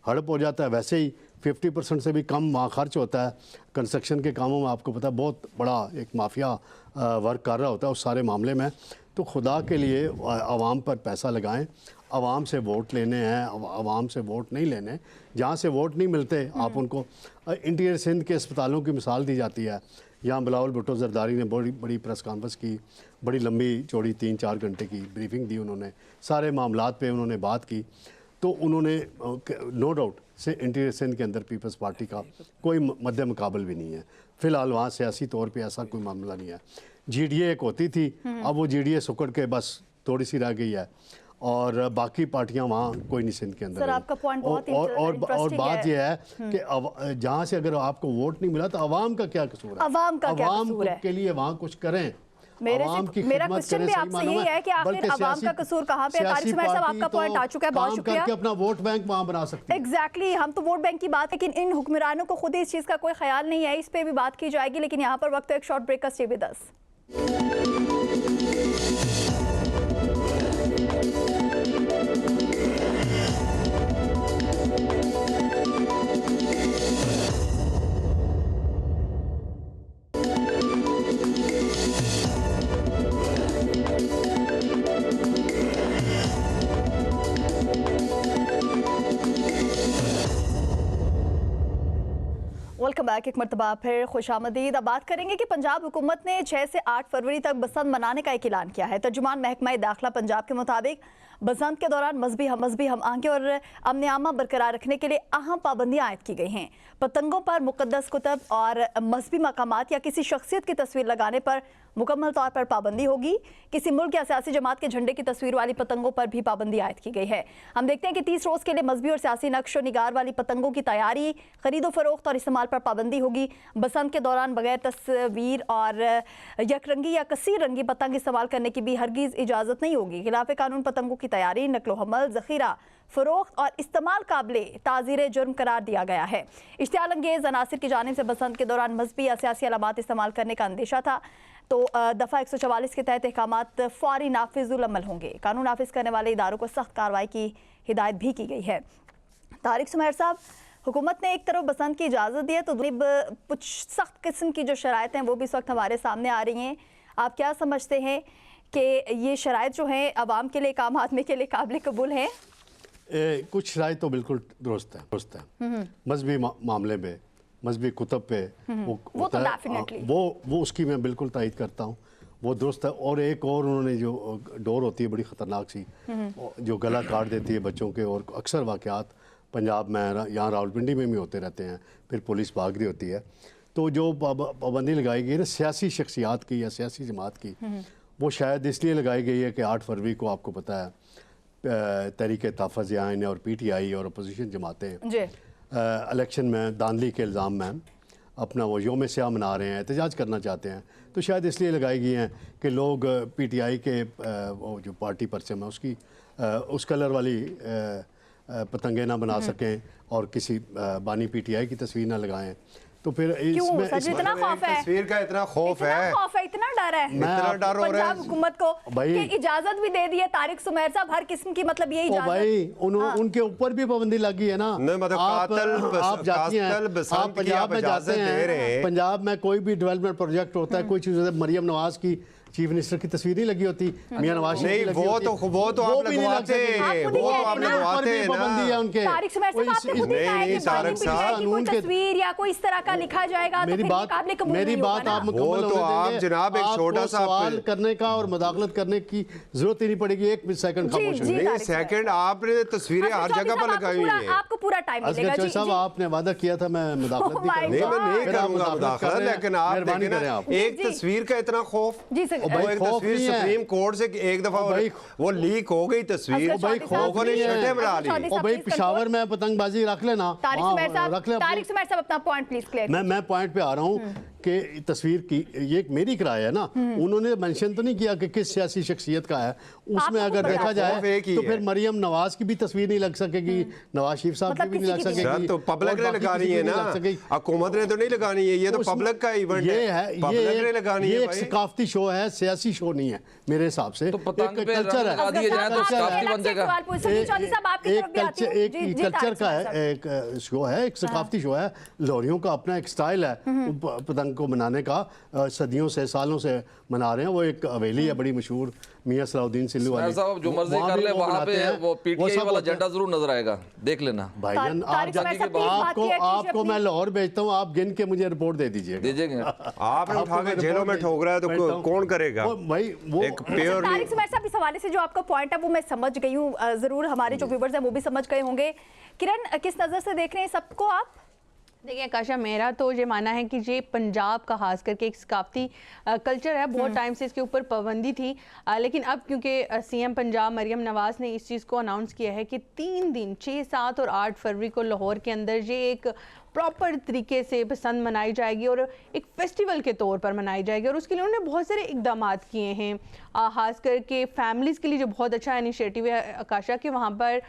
हड़प हो जाता है, वैसे ही 50% से भी कम वहाँ खर्च होता है। कंस्ट्रक्शन के कामों में आपको पता है बहुत बड़ा एक माफिया वर्क कर रहा होता है उस सारे मामले में। तो खुदा के लिए आवाम पर पैसा लगाएं, आवाम से वोट लेने हैं, आवाम से वोट नहीं लेने। जहाँ से वोट नहीं मिलते आप उनको, इंटीरियर सिंध के अस्पतालों की मिसाल दी जाती है। यहाँ बिलावल भुट्टो जरदारी ने बड़ी प्रेस कॉन्फ्रेंस की, बड़ी लंबी चौड़ी 3-4 घंटे की ब्रीफिंग दी उन्होंने, सारे मामलात पे उन्होंने बात की। तो उन्होंने नो डाउट से इंटीरियर सिंध के अंदर पीपल्स पार्टी का कोई मद्दे मुकाबल भी नहीं है फ़िलहाल, वहाँ सियासी तौर पे ऐसा कोई मामला नहीं है। GDA एक होती थी, अब वो GDA सुकड़ के बस थोड़ी सी रह गई है और बाकी पार्टियां वहाँ कोई नहीं सिंध के अंदर। सर आपका पॉइंट बहुत और बात यह है कि जहाँ से अगर आपको वोट नहीं मिला तो आवाम का क्या कसूर है? आवाम के लिए वहाँ कुछ करें। मेरा क्वेश्चन भी आपसे यही है कि आखिर आवाम का कसूर कहाँ पे है? तारिक सुमैर साहब आपका पॉइंट आ चुका है, बहुत शुक्रिया। अपना वोट बैंक वहाँ बना सकते हैं। एग्जैक्टली, हम तो वोट बैंक की बात है, लेकिन इन हुक्मरानों को खुद इस चीज़ का कोई ख्याल नहीं है। इस पे भी बात की जाएगी, लेकिन यहाँ पर वक्त एक शॉर्ट ब्रेक का। Stay with us. Welcome back, एक मरतबा फिर खुशामदीद। अब बात करेंगे कि पंजाब हुकूमत ने 6 से 8 फरवरी तक बसंत मनाने का एक ऐलान किया है। तर्जुमान महकमा दाखिला पंजाब के मुताबिक बसंत के दौरान मजहबी हम आहंगी और अमन आमा बरकरार रखने के लिए अहम पाबंदियाँ आयद की गई हैं। पतंगों पर मुक़द्दस कुतब और मजहबी मकामात या किसी शख्सियत की तस्वीर लगाने पर मुकम्मल तौर पर पाबंदी होगी। किसी मुल्क या सियासी जमात के झंडे की तस्वीर वाली पतंगों पर भी पाबंदी आयद की गई है। हम देखते हैं कि 30 रोज़ के लिए मजहबी और सियासी नक्श व निगार वाली पतंगों की तैयारी, खरीदो फरोख्त और इस्तेमाल पर पाबंदी होगी। बसंत के दौरान बगैर तस्वीर और यकरंगी या कसीर रंगी पतंग इस्तेमाल करने की भी हरगिज़ इजाज़त नहीं होगी। खिलाफ कानून पतंगों की तैयारी, नकलो हमल, ज़ख़ीरा, फ़रोख्त और इस्तेमाल काबिले ताज़ीर जुर्म करार दिया गया है। इश्तियाल अंगेज़ अनासिर की जानिब से बसंत के दौरान मजहबी या सियासी अलामात इस्तेमाल करने का अंदेशा था, तो दफ़ा 144 के तहत अहकामात फ़ौरी नाफिज़ुल अमल होंगे। कानून नाफिज करने वाले इदारों को सख्त कार्रवाई की हिदायत भी की गई है। तारिक सुमैर साहब, हुकूमत ने एक तरफ बसंत की इजाज़त दी है तो कुछ सख्त किस्म की जो शराइत हैं वो भी इस वक्त हमारे सामने आ रही हैं। आप क्या समझते हैं कि ये शराइत जो हैं आवाम के लिए, काम आदमी के लिए काबिल कबूल हैं? कुछ शराइत तो बिल्कुल दुरुस्त है। मजहबी मामले में, मजहबी कुतब पे वो तो डेफिनेटली वो उसकी मैं बिल्कुल तायद करता हूँ, वो दुरुस्त है। और एक और उन्होंने जो डोर होती है बड़ी ख़तरनाक सी, जो गला काट देती है बच्चों के, और अक्सर वाक़यात पंजाब में, यहाँ रावलपिंडी में भी होते रहते हैं, फिर पुलिस भाग रही होती है। तो जो पाबंदी लगाई गई है ना सियासी शख्सियात की या सियासी जमात की, वो शायद इसलिए लगाई गई है कि 8 फरवरी को आपको पता है तहरीक तहफ़्फ़ुज़ आइन और PTI और अपोजिशन जमातें इलेक्शन में धांधली के इल्ज़ाम में अपना वो योम स्याह मना रहे हैं, एहतजाज करना चाहते हैं। तो शायद इसलिए लगाई गई हैं कि लोग PTI के वो जो पार्टी परचम है उसकी उस कलर वाली पतंगे ना बना सकें और किसी बानी PTI की तस्वीर ना लगाएं। तो फिर इसमें इतना खौफ है, तस्वीर का इतना खौफ है, इतना डर है, इतना डर हो रहा है पंजाब हुकूमत को कि इजाजत भी दे दी है तारिक सुमैर साहब हर किस्म की, मतलब ये इजाजत भाई उनके ऊपर भी पाबंदी लगी है ना। आप जाती हैं, आप पंजाब में जाते हैं, पंजाब में कोई भी डेवलपमेंट प्रोजेक्ट होता है, कोई चीज़, मरियम नवाज की चीफ मिनिस्टर की तस्वीर नहीं लगी होती, मियां नवाज नहीं, वो तो आप लगवाते हैं, वो तो आप लगवाते हैं पाबंदी है उनके। तारिक सुमैर साहब आपने खुद ही कहा है कि तारिक साहब की कोई तस्वीर या कोई इस तरह का लिखा जाएगा तो फिर काबिल कबूल नहीं होगा। बात आप मुकम्मल तो आप जनाब एक छोटा सा सवाल करने का और मुदाखलत करने की जरूरत ही नहीं पड़ेगी। एक सेकंड खामोश हो जाइए। सेकंड आपने तस्वीरें हर जगह पर लगाई हुई हैं, आपको पूरा टाइम मिलेगा। जी साहब, आपने वादा किया था मैं मुदाखलत नहीं करूंगा मुदाखलत, लेकिन आप एक तस्वीर का इतना खौफ। जी सर, वो एक खौफ तस्वीर नहीं है। सुप्रीम कोर्ट से एक दफा वो लीक हो गई तस्वीर, असगर चौधरी साहब, लोगों ने प्लीज, शर्टें बना असगर चौधरी ली। साहब, भाई प्लीज पिशावर कंट्रोल। में पतंगबाजी रख लेना, तारिक वहाँ सुमैर साहब, रख ले अपनी। तारिक सुमैर साहब अपना पॉइंट प्लीज क्लियर। मैं पॉइंट पे आ रहा हूँ कि तस्वीर की ये मेरी किराया है ना, उन्होंने मेंशन तो नहीं किया कि किस सियासी शख्सियत का है, उसमें आपको अगर खुद देखा पता है। खौफ जाए एक ही तो है। फिर मरियम नवाज की भी तस्वीर नहीं लग सकेगी, नवाज शरीफ साहब मतलब की भी नहीं लग किसी की भी सकेगी, सर तो पब्लिक और ने बाकी लगानी किसी है की भी ना, नहीं लग सकेगी। हुकूमत ने तो नहीं लगानी है, ये तो उसमें- पब्लिक का इवेंट ये है, है पब्लिक ने लगानी ये है एक भाई। सकाफती शो है, सियासी शो नहीं है मेरे हिसाब से। तो पतंग एक पे कल्चर रंग है, लगा दिए जाए तो कल्चर सकाफती है। बन जाएगा। सुनील चौधरी साहब आपकी तरफ भी आती हूँ। एक जी, जी, कल्चर तारिक का सुमैर साहब। है, एक शो है, एक सकाफती शो है। लोरियों का अपना एक स्टाइल है पतंग को मनाने का, सदियों से सालों से मना रहे हैं। वो एक हवेली है बड़ी मशहूर, मियां सलाउद्दीन सिल्लू वाली, साहब जो मर्जी वहाँ कर भी ले, वो वहाँ मनाते पे हैं। वो पीटीआई सब वाला होता है। झंडा जरूर नजर आएगा, देख लेना। भाईजान तारिक आप सुमैर साहब, के प्लीज बात आपको किया कीजिए आपको अपनी। मैं लाहौर भेजता हूँ, आप गिन के मुझे रिपोर्ट दे दीजिएगा। दीजिएगे। आपने उठा के आपको जेलों में रिपोर्ट ठोक रहा है तो भेजता हूँ। कौन करेगा? भाई वो एक प्योर तारिक सुमैर साहब, इस हवाले से जो आपका पॉइंट है वो मैं समझ गई हूँ, जरूर हमारे जो व्यूवर्स हैं वो भी समझ गए होंगे। किरण, किस नजर से देख रहे हैं सबको आप? देखिए आकाशा, मेरा तो ये मानना है कि ये पंजाब का खास करके एक सकाफती कल्चर है। बहुत टाइम से इसके ऊपर पाबंदी थी, लेकिन अब क्योंकि सीएम पंजाब मरियम नवाज ने इस चीज़ को अनाउंस किया है कि 3 दिन 6, 7 और 8 फरवरी को लाहौर के अंदर ये एक प्रॉपर तरीके से पसंद मनाई जाएगी और एक फेस्टिवल के तौर पर मनाई जाएगी। और उसके लिए उन्होंने बहुत सारे इकदाम किए हैं, खास करके फैमिलीज़ के लिए जो बहुत अच्छा इनिशिएटिव है आकाशा, कि वहाँ पर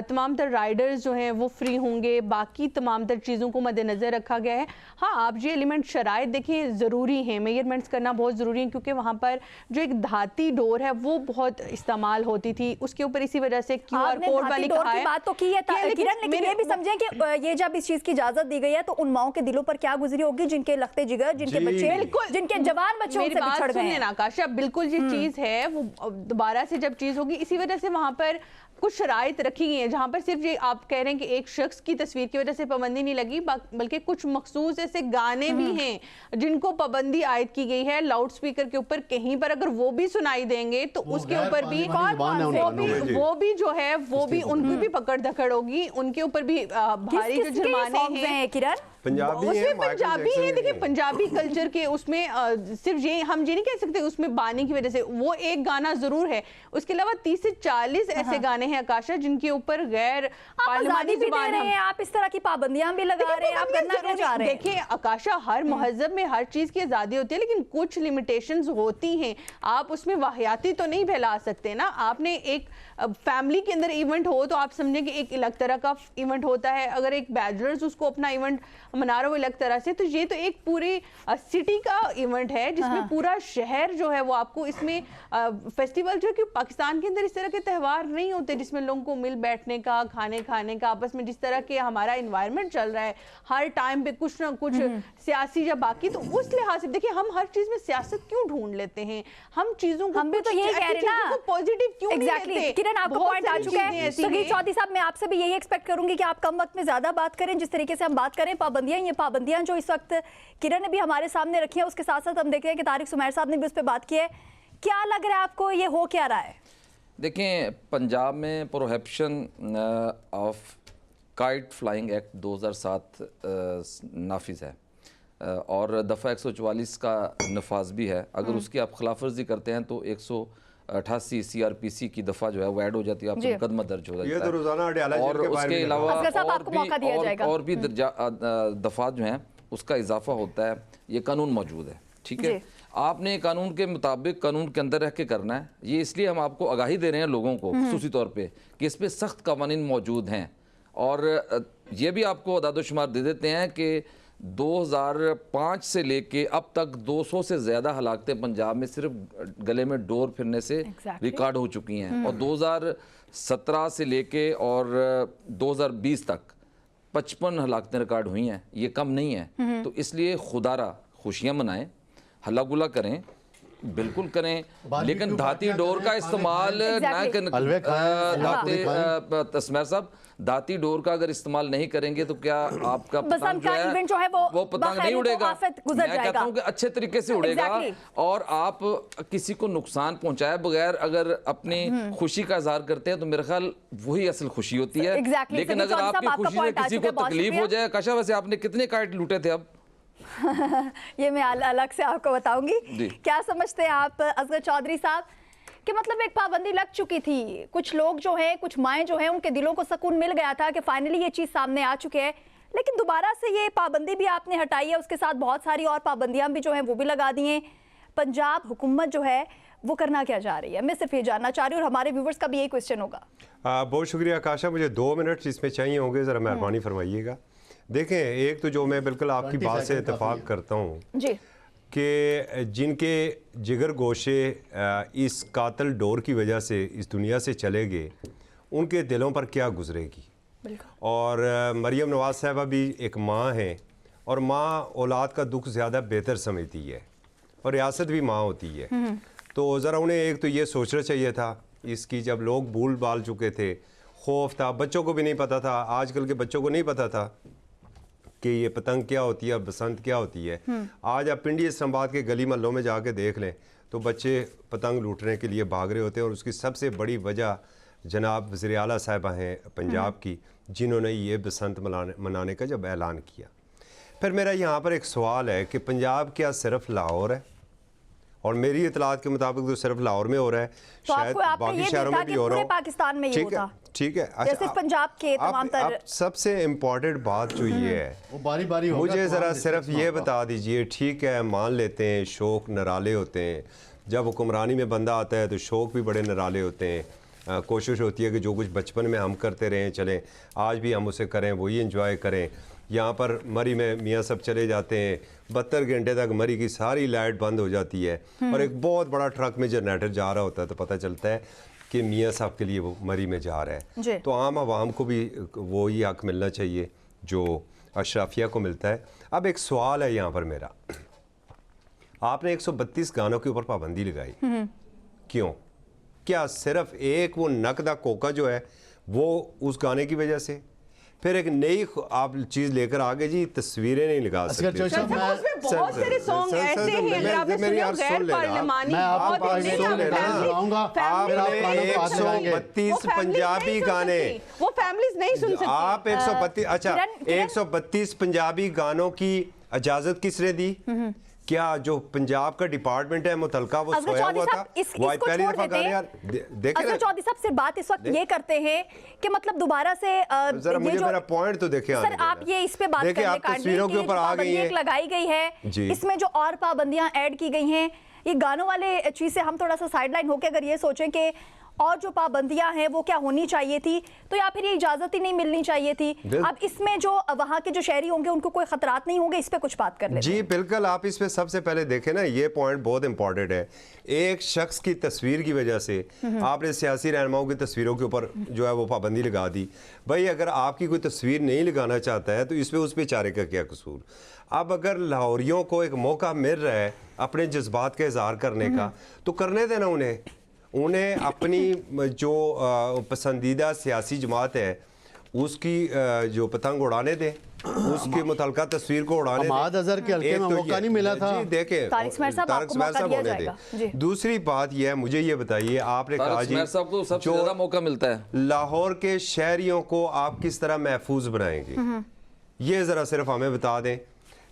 तमाम तर राइडर्स जो हैं वो फ्री होंगे, बाकी तमाम तर चीज़ों को मद्देनज़र रखा गया है। हाँ, आप ये एलिमेंट शराइत देखें ज़रूरी हैं, मेजरमेंट्स करना बहुत ज़रूरी है, क्योंकि वहाँ पर जो एक धाती डोर है वो बहुत इस्तेमाल होती थी, उसके ऊपर इसी वजह से QR आपने कोड धाती वाली डोर कहा की है। बात तो की है किरण, लेकिन ये भी समझें कि ये जब इस चीज की इजाजत दी गई है तो उन माओं के दिलों पर क्या गुजरी होगी जिनके लखते जिगर, जिनके जी, बच्चे, बिल्कुल। जिनके जवान बच्चे मेरी उनसे बात बिछड़ गए सुनिए हैं। ना आकाशा, बिल्कुल ये चीज है, वो दोबारा से जब चीज होगी इसी वजह से वहां पर कुछ शराइत रखी गई है, जहां पर सिर्फ ये आप कह रहे हैं कि एक शख्स की तस्वीर की वजह से पाबंदी नहीं लगी, बल्कि कुछ मखसूस ऐसे गाने भी हैं जिनको पाबंदी आयद की गई है लाउड स्पीकर के ऊपर। कहीं पर अगर वो भी सुनाई देंगे तो वो उसके गैर ऊपर भी कानूनी जुबान है उन कानूनों में जी। वो भी जो है वो भी उनकी भी पकड़ धकड़ होगी, उनके ऊपर भी भारी जो किसके ये जुर्माने songs हैं। हैं किरण? पंजाबी है, उसमें माइकल पंजाबी जैक्सन है। भी देखिए है। पंजाबी कल्चर के उसमें सिर्फ ये हम ये नहीं कह सकते उसमें बानी की वजह से, वो एक गाना जरूर है, उसके अलावा 30 से 40 ऐसे गाने हैं आकाशा जिनके ऊपर गैर आप आजादी पार्लिमानी भी दे जुबान रहे हैं, आप इस तरह की पाबंदियां भी लगा रहे हैं, आप करना क्यों चाह रहे हैं? देखिए आकाशा, हर महजब में हर चीज की आजादी होती है, लेकिन कुछ लिमिटेशंस होती हैं। आप उसमें वाहियाती तो नहीं फैला सकते ना। आपने एक फैमिली के अंदर इवेंट हो तो आप समझे कि एक अलग तरह का इवेंट होता है, अगर एक बैचलर्स उसको अपना इवेंट मना रहे हो अलग तरह से, तो ये तो एक पूरी सिटी का इवेंट है जिसमें पूरा शहर जो है वो आपको इसमें फेस्टिवल जो है कि पाकिस्तान के अंदर इस तरह के त्यौहार नहीं होते जिसमें लोगों को मिल बैठने का, खाने खाने का, आपस में जिस तरह के हमारा इन्वायरमेंट चल रहा है हर टाइम पे कुछ ना कुछ सियासी या बाकी, तो उस लिहाज से देखिए हम हर चीज में सियासत क्यों ढूंढ लेते हैं, हम चीजों को हम भी तो यही कह रहे हैं ना, पॉजिटिव क्यों नहीं Exactly. लेते। किरण, आपका बहुत पॉइंट आ सारी चुका चीजें है। ऐसी सुनील हैं। चौधरी साहब, मैं आपसे भी यही एक्सपेक्ट करूंगी कि आप कम वक्त में ज्यादा बात करें। जिस तरीके से हम बात करें पाबंदियां, ये पाबंदियां जो इस वक्त किरण ने भी हमारे सामने रखी है, उसके साथ साथ हम देख रहे हैं कि तारिक सुमैर साहब ने भी उस पर बात की है। क्या लग रहा है आपको, ये हो क्या रहा है? देखें, पंजाब में prohibition of kite flying act 2007 नाफिज है और दफ़ा 144 का नफाज भी है। अगर उसकी आप खिलाफ वर्जी करते हैं तो 188 CRPC की दफ़ा जो है वो ऐड हो जाती है, आप जी। मुकदमा दर्ज हो ये जाता तो है। रोजाना अडयाला जेल और के बाहर उसके भी लगा। अलावा असगर साहब, आपको मौका दिया जाएगा। और भी दफ़ा जो हैं उसका इजाफा होता है। ये कानून मौजूद है, ठीक है। जी। आपने कानून के मुताबिक कानून के अंदर रह के करना है। ये इसलिए हम आपको आगाही दे रहे हैं लोगों को खुसूसी तौर पे कि इस पे सख्त कवानीन मौजूद हैं। और ये भी आपको अदाद-ओ-शुमार दे देते हैं कि 2005 से लेके अब तक 200 से ज़्यादा हलाकतें पंजाब में सिर्फ गले में डोर फिरने से Exactly. रिकॉर्ड हो चुकी हैं। और 2017 से लेके और 2020 तक 55 हलाकतें रिकॉर्ड हुई हैं। ये कम नहीं है। तो इसलिए खुदारा खुशियाँ मनाएं, हल्ला गुल्ला करें, बिल्कुल करें, लेकिन धाती डोर का इस्तेमाल ना हलवे खाएं, करें। तस्मैर साहब, धाती डोर का अगर इस्तेमाल नहीं करेंगे तो क्या आपका पतंग का इवेंट जो है वो पतंग नहीं बाखैर उड़ेगा। आफत गुजर मैं जाएगा। कहता हूं कि अच्छे तरीके से उड़ेगा। Exactly. और आप किसी को नुकसान पहुंचाए बगैर अगर अपनी खुशी का इजहार करते हैं तो मेरा ख्याल वही असल खुशी होती है। Exactly. लेकिन सनी अगर चौधरी साहब, आपकी आपका खुशी से point आ किसी चुका को है, बहुत तकलीफ हो शुक्रिया। जाए, काशा वैसे आपने कितने काइट लूटे थे अब? ये मैं अलग से आपको बताऊंगी। जी। क्या समझते हैं आप असगर चौधरी साहब कि मतलब एक पाबंदी लग चुकी थी, कुछ लोग जो हैं, कुछ माएँ जो हैं, उनके दिलों को सुकून मिल गया था कि फाइनली ये चीज़ सामने आ चुकी है, लेकिन दोबारा से ये पाबंदी भी आपने हटाई है, उसके साथ बहुत सारी और पाबंदियां भी जो हैं वो भी लगा दी हैं। पंजाब हुकूमत जो है वो करना क्या चाह रही है? मैं सिर्फ ये जानना चाह रही हूँ और हमारे व्यूवर्स का भी यही क्वेश्चन होगा। बहुत शुक्रिया आकाशा, मुझे 2 मिनट इसमें चाहिए होंगे, ज़रा मेहरबानी फरमाइएगा। देखें, एक तो जो मैं बिल्कुल आपकी बात से इत्तेफाक करता हूँ जी कि जिनके जिगर गोशे इस कातल डोर की वजह से इस दुनिया से चले गए, उनके दिलों पर क्या गुजरेगी। और मरियम नवाज साहबा भी एक माँ हैं और माँ औलाद का दुख ज़्यादा बेहतर समझती है और रियासत भी माँ होती है। तो ज़रा उन्हें एक तो ये सोचना चाहिए था इसकी, जब लोग भूल बाल चुके थे, खौफ था, बच्चों को भी नहीं पता था, आजकल के बच्चों को नहीं पता था कि ये पतंग क्या होती है, बसंत क्या होती है। आज आप पिंडी इस्लामाबाद के गली महलों में जाके देख लें तो बच्चे पतंग लूटने के लिए भाग रहे होते हैं, और उसकी सबसे बड़ी वजह जनाब वज़ीर आला साहिबा हैं पंजाब की, जिन्होंने ये बसंत मनाने का जब ऐलान किया। फिर मेरा यहाँ पर एक सवाल है कि पंजाब क्या सिर्फ लाहौर है? और मेरी इतलात के मुताबिक तो सिर्फ लाहौर में हो रहा है, तो शायद बाकी शहरों में भी हो रहा है, पाकिस्तान में ये ठीक है, होता। ठीक है। या सिर्फ पंजाब के तमाम तर सबसे इम्पोर्टेंट बात जो ये है, वो बारी बारी होगा, मुझे तो ज़रा हम सिर्फ डिस्कस ये होगा। बता दीजिए, ठीक है मान लेते हैं शौक नराले होते हैं, जब हुक्मरानी में बंदा आता है तो शौक भी बड़े नराले होते हैं। कोशिश होती है कि जो कुछ बचपन में हम करते रहें चलें, आज भी हम उसे करें, वही इंजॉय करें। यहाँ पर मरी में मियाँ सब चले जाते हैं, 72 घंटे तक मरी की सारी लाइट बंद हो जाती है और एक बहुत बड़ा ट्रक में जनरेटर जा रहा होता है, तो पता चलता है कि मियाँ साहब के लिए वो मरी में जा रहा है। तो आम आवाम को भी वो ही हक मिलना चाहिए जो अशराफिया को मिलता है। अब एक सवाल है यहाँ पर मेरा, आपने 132 गानों के ऊपर पाबंदी लगाई, क्यों? क्या सिर्फ एक वो नकदा कोका जो है वो उस गाने की वजह से? फिर एक नई आप चीज लेकर आ गए जी, तस्वीरें नहीं लगा सकते। उसमें बहुत सारे सॉन्ग ऐसे हैं, अगर आपने सुने हो, गैर पार्लिमानी, आपको 132 पंजाबी गाने, वो फैमिलीज नहीं सुन सकती। आप 132, अच्छा 132 पंजाबी गानों की इजाजत किसने दी? क्या जो पंजाब का डिपार्टमेंट है मुतलका वो सोया हुआ था? पहली दफा गाने यार देखें। चौधरी साहब से बात इस वक्त ये करते हैं कि मतलब दोबारा से जरा मुझे मेरा पॉइंट तो देखें। सर आप ये इस पे बात देखिए, आप तस्वीरों के ऊपर आ गई हैं, लगाई गई है, इसमें जो और पाबंदियां ऐड की गई हैं, ये गानों वाले चीज से हम थोड़ा सा साइडलाइन होकर अगर ये सोचें कि और जो पाबंदियां हैं वो क्या होनी चाहिए थी, तो या फिर ये इजाजत ही नहीं मिलनी चाहिए थी। अब इसमें जो वहाँ के जो शहरी होंगे उनको कोई खतरात नहीं होंगे, इस पे कुछ बात कर लेते हैं। जी बिल्कुल, आप इस पे सबसे पहले देखें ना, ये पॉइंट बहुत इंपॉर्टेंट है। एक शख्स की तस्वीर की वजह से आपने सियासी रहनुमाओं की तस्वीरों के ऊपर जो है वो पाबंदी लगा दी। भाई अगर आपकी कोई तस्वीर नहीं लगाना चाहता है तो इस पे उस बेचारे का क्या कसूर? अब अगर लाहौरियों को एक मौका मिल रहा है अपने जज्बात का इजहार करने का, तो करने देना उन्हें अपनी जो पसंदीदा सियासी जमात है उसकी जो पतंग उड़ाने दें, उसके मुतलका तस्वीर को उड़ाने दें। अहमद अजहर के हल्के में मौका नहीं मिला था। जी देखें, तारिक स्मैर साहब आपको मौका दिया जाएगा। जी। दूसरी बात यह है, मुझे ये बताइए, आपने कहा जी साहब को सबसे ज्यादा मौका मिलता है, लाहौर के शहरियों को आप किस तरह महफूज बनाएंगे, ये जरा सिर्फ हमें बता दें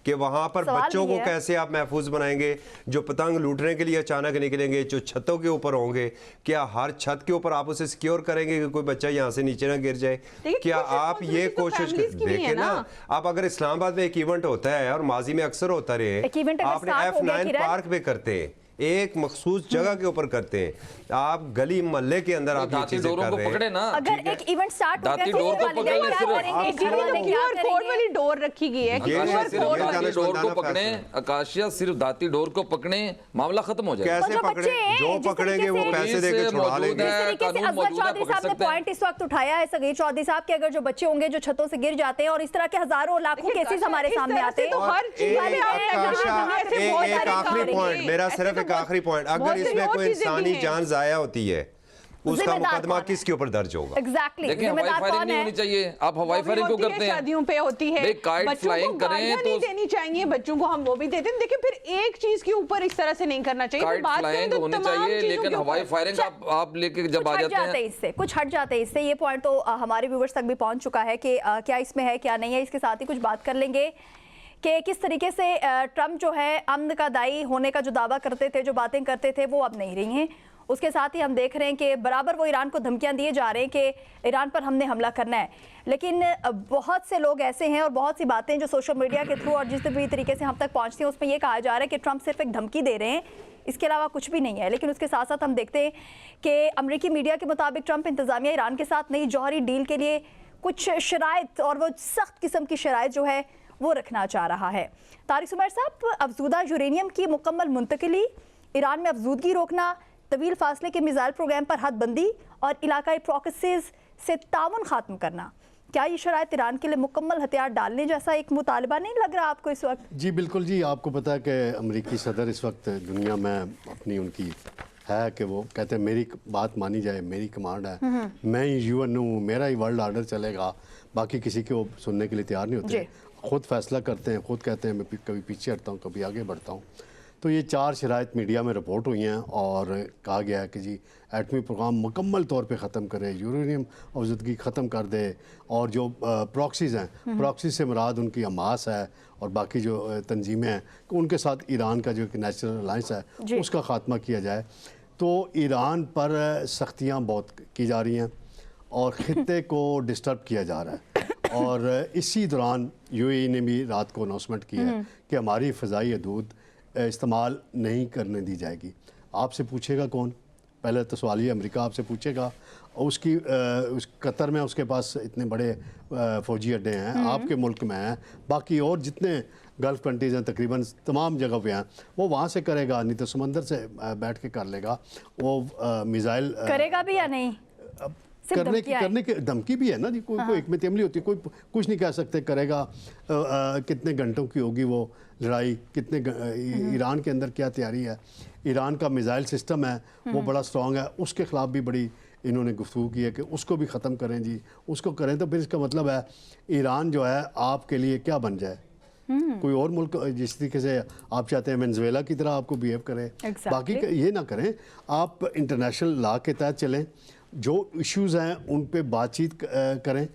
कि वहाँ पर बच्चों को कैसे आप महफूज बनाएंगे? जो पतंग लूटने के लिए अचानक निकलेंगे, जो छतों के ऊपर होंगे, क्या हर छत के ऊपर आप उसे सिक्योर करेंगे कि कोई बच्चा यहाँ से नीचे ना गिर जाए? क्या आप ये कोशिश देखें ना, आप अगर इस्लामाबाद में एक इवेंट होता है और माजी में अक्सर होता रहे, आपने F9 पार्क में करते हैं, एक मखसूस जगह के ऊपर करते हैं, आप गली मोहल्ले के अंदर आप ये चीजें कर रहे हैं। अगर एक इवेंट स्टार्ट हो गया डोर को पकड़े, कोड वाली डोर रखी गई है, डोर को पकड़े, आकाशिया सिर्फ दाती डोर को पकड़े, मामला खत्म हो जाए। कैसे पकड़े? जो पकड़ेंगे वो पैसे देकर छुड़ा लेंगे। चौधरी साहब ने पॉइंट इस वक्त उठाया है सगीर चौधरी साहब के, अगर जो बच्चे होंगे जो छतों से गिर जाते हैं, और इस तरह के हजारों लाखों केसेस हमारे सामने आते हैं, एक आखिरी पॉइंट, मेरा सिर्फ एक आखिरी पॉइंट, अगर इसमें कोई इंसानी जान जाया होती है उसका मुकदमा किसके ऊपर दर्ज होगा? एग्जैक्टली, देखिए हवाई फायरिंग नहीं होनी चाहिए। आप हवाई फायरिंग क्यों करते हैं? शादियों पे होती है, काइट फ्लाइंग करें तो नहीं देनी चाहिए बच्चों को, हम वो भी देते हैं। देखिए फिर एक चीज के ऊपर इस तरह से नहीं करना चाहिए। काइट फ्लाइंग होनी चाहिए, लेकिन हवाई फायरिंग आप लेके जब आ जाते हैं इससे कुछ हट जाते हैं। इससे ये पॉइंट तो हमारे व्यूवर्स तक भी पहुंच चुका है कि क्या इसमें है क्या नहीं है। इसके साथ ही कुछ बात कर लेंगे कि किस तरीके से ट्रंप जो है अमन का दाई होने का जो दावा करते थे, जो बातें करते थे, वो अब नहीं रही हैं। उसके साथ ही हम देख रहे हैं कि बराबर वो ईरान को धमकियां दिए जा रहे हैं कि ईरान पर हमने हमला करना है। लेकिन बहुत से लोग ऐसे हैं और बहुत सी बातें जो सोशल मीडिया के थ्रू और जिस भी तरीके से हम तक पहुंचती हैं उसमें ये कहा जा रहा है कि ट्रंप सिर्फ एक धमकी दे रहे हैं, इसके अलावा कुछ भी नहीं है। लेकिन उसके साथ साथ हम देखते हैं कि अमेरिकी मीडिया के मुताबिक ट्रंप इंतजामिया ईरान के साथ नई जौहरी डील के लिए कुछ शराइत और वो सख्त किस्म की शराइत जो है वो रखना चाह रहा है। तारिक सुमैर साहब, अफजूदा यूरेनियम की मुकम्मल मुंतकिली, ईरान में अफजूदगी रोकना, तवील फासले के मिसाइल प्रोग्राम पर हदबंदी और इलाकाई प्रॉक्सीज से ताउन खात्म करना, क्या ये शराइत ईरान के लिए मुकम्मल हथियार डालने जैसा एक मुतालबा नहीं लग रहा आपको इस वक्त? जी बिल्कुल जी, आपको पता है कि अमेरिकी सदर इस वक्त दुनिया में अपनी उनकी है कि वो कहते हैं मेरी बात मानी जाए, मेरी कमांड है, मैं ही यूएन हूँ, मेरा ही वर्ल्ड ऑर्डर चलेगा, बाकी किसी को सुनने के लिए तैयार नहीं होते, खुद फैसला करते हैं, खुद कहते हैं मैं कभी पीछे हटता हूँ, कभी आगे बढ़ता हूँ। तो ये 4 शराइत मीडिया में रिपोर्ट हुई हैं और कहा गया है कि जी एटमी प्रोग्राम मुकम्मल तौर पे ख़त्म करे, यूरेनियम अफजदगी ख़त्म कर दे, और जो प्रॉक्सीज़ हैं, प्रॉक्सीज़ से मुराद उनकी हमास है और बाकी जो तंजीमें हैं उनके साथ ईरान का जो नेचुरल अलायंस है उसका ख़ात्मा किया जाए। तो ईरान पर सख्तियाँ बहुत की जा रही हैं और ख़ित्ते को डिस्टर्ब किया जा रहा है। और इसी दौरान यूएई ने भी रात को अनाउंसमेंट की है कि हमारी फ़ज़ाई हदूद इस्तेमाल नहीं करने दी जाएगी। आपसे पूछेगा कौन? पहले तो सवाल ये अमेरिका आपसे पूछेगा, उसकी उस कतर में उसके पास इतने बड़े फ़ौजी अड्डे हैं, आपके मुल्क में हैं, बाकी और जितने गल्फ़ कंट्रीज़ हैं तकरीबन तमाम जगह पे हैं, वो वहाँ से करेगा, नहीं तो समंदर से बैठ के कर लेगा। वो मिसाइल करेगा भी या नहीं? करने की धमकी भी है ना जी, कोई एक में तेमली होती है, कोई कुछ नहीं कह सकते करेगा। कितने घंटों की होगी वो लड़ाई, कितने ईरान के अंदर क्या तैयारी है, ईरान का मिसाइल सिस्टम है वो बड़ा स्ट्रॉन्ग है, उसके ख़िलाफ़ भी बड़ी इन्होंने गुफ्तगू की है कि उसको भी ख़त्म करें जी, उसको करें। तो फिर इसका मतलब है ईरान जो है आपके लिए क्या बन जाए, कोई और मुल्क जिस तरीके से आप चाहते हैं वेनेजुएला की तरह आपको बिहेव करे। बाकी ये ना करें, आप इंटरनेशनल लॉ के तहत चलें, जो इश्यूज़ हैं उन पे बातचीत करें,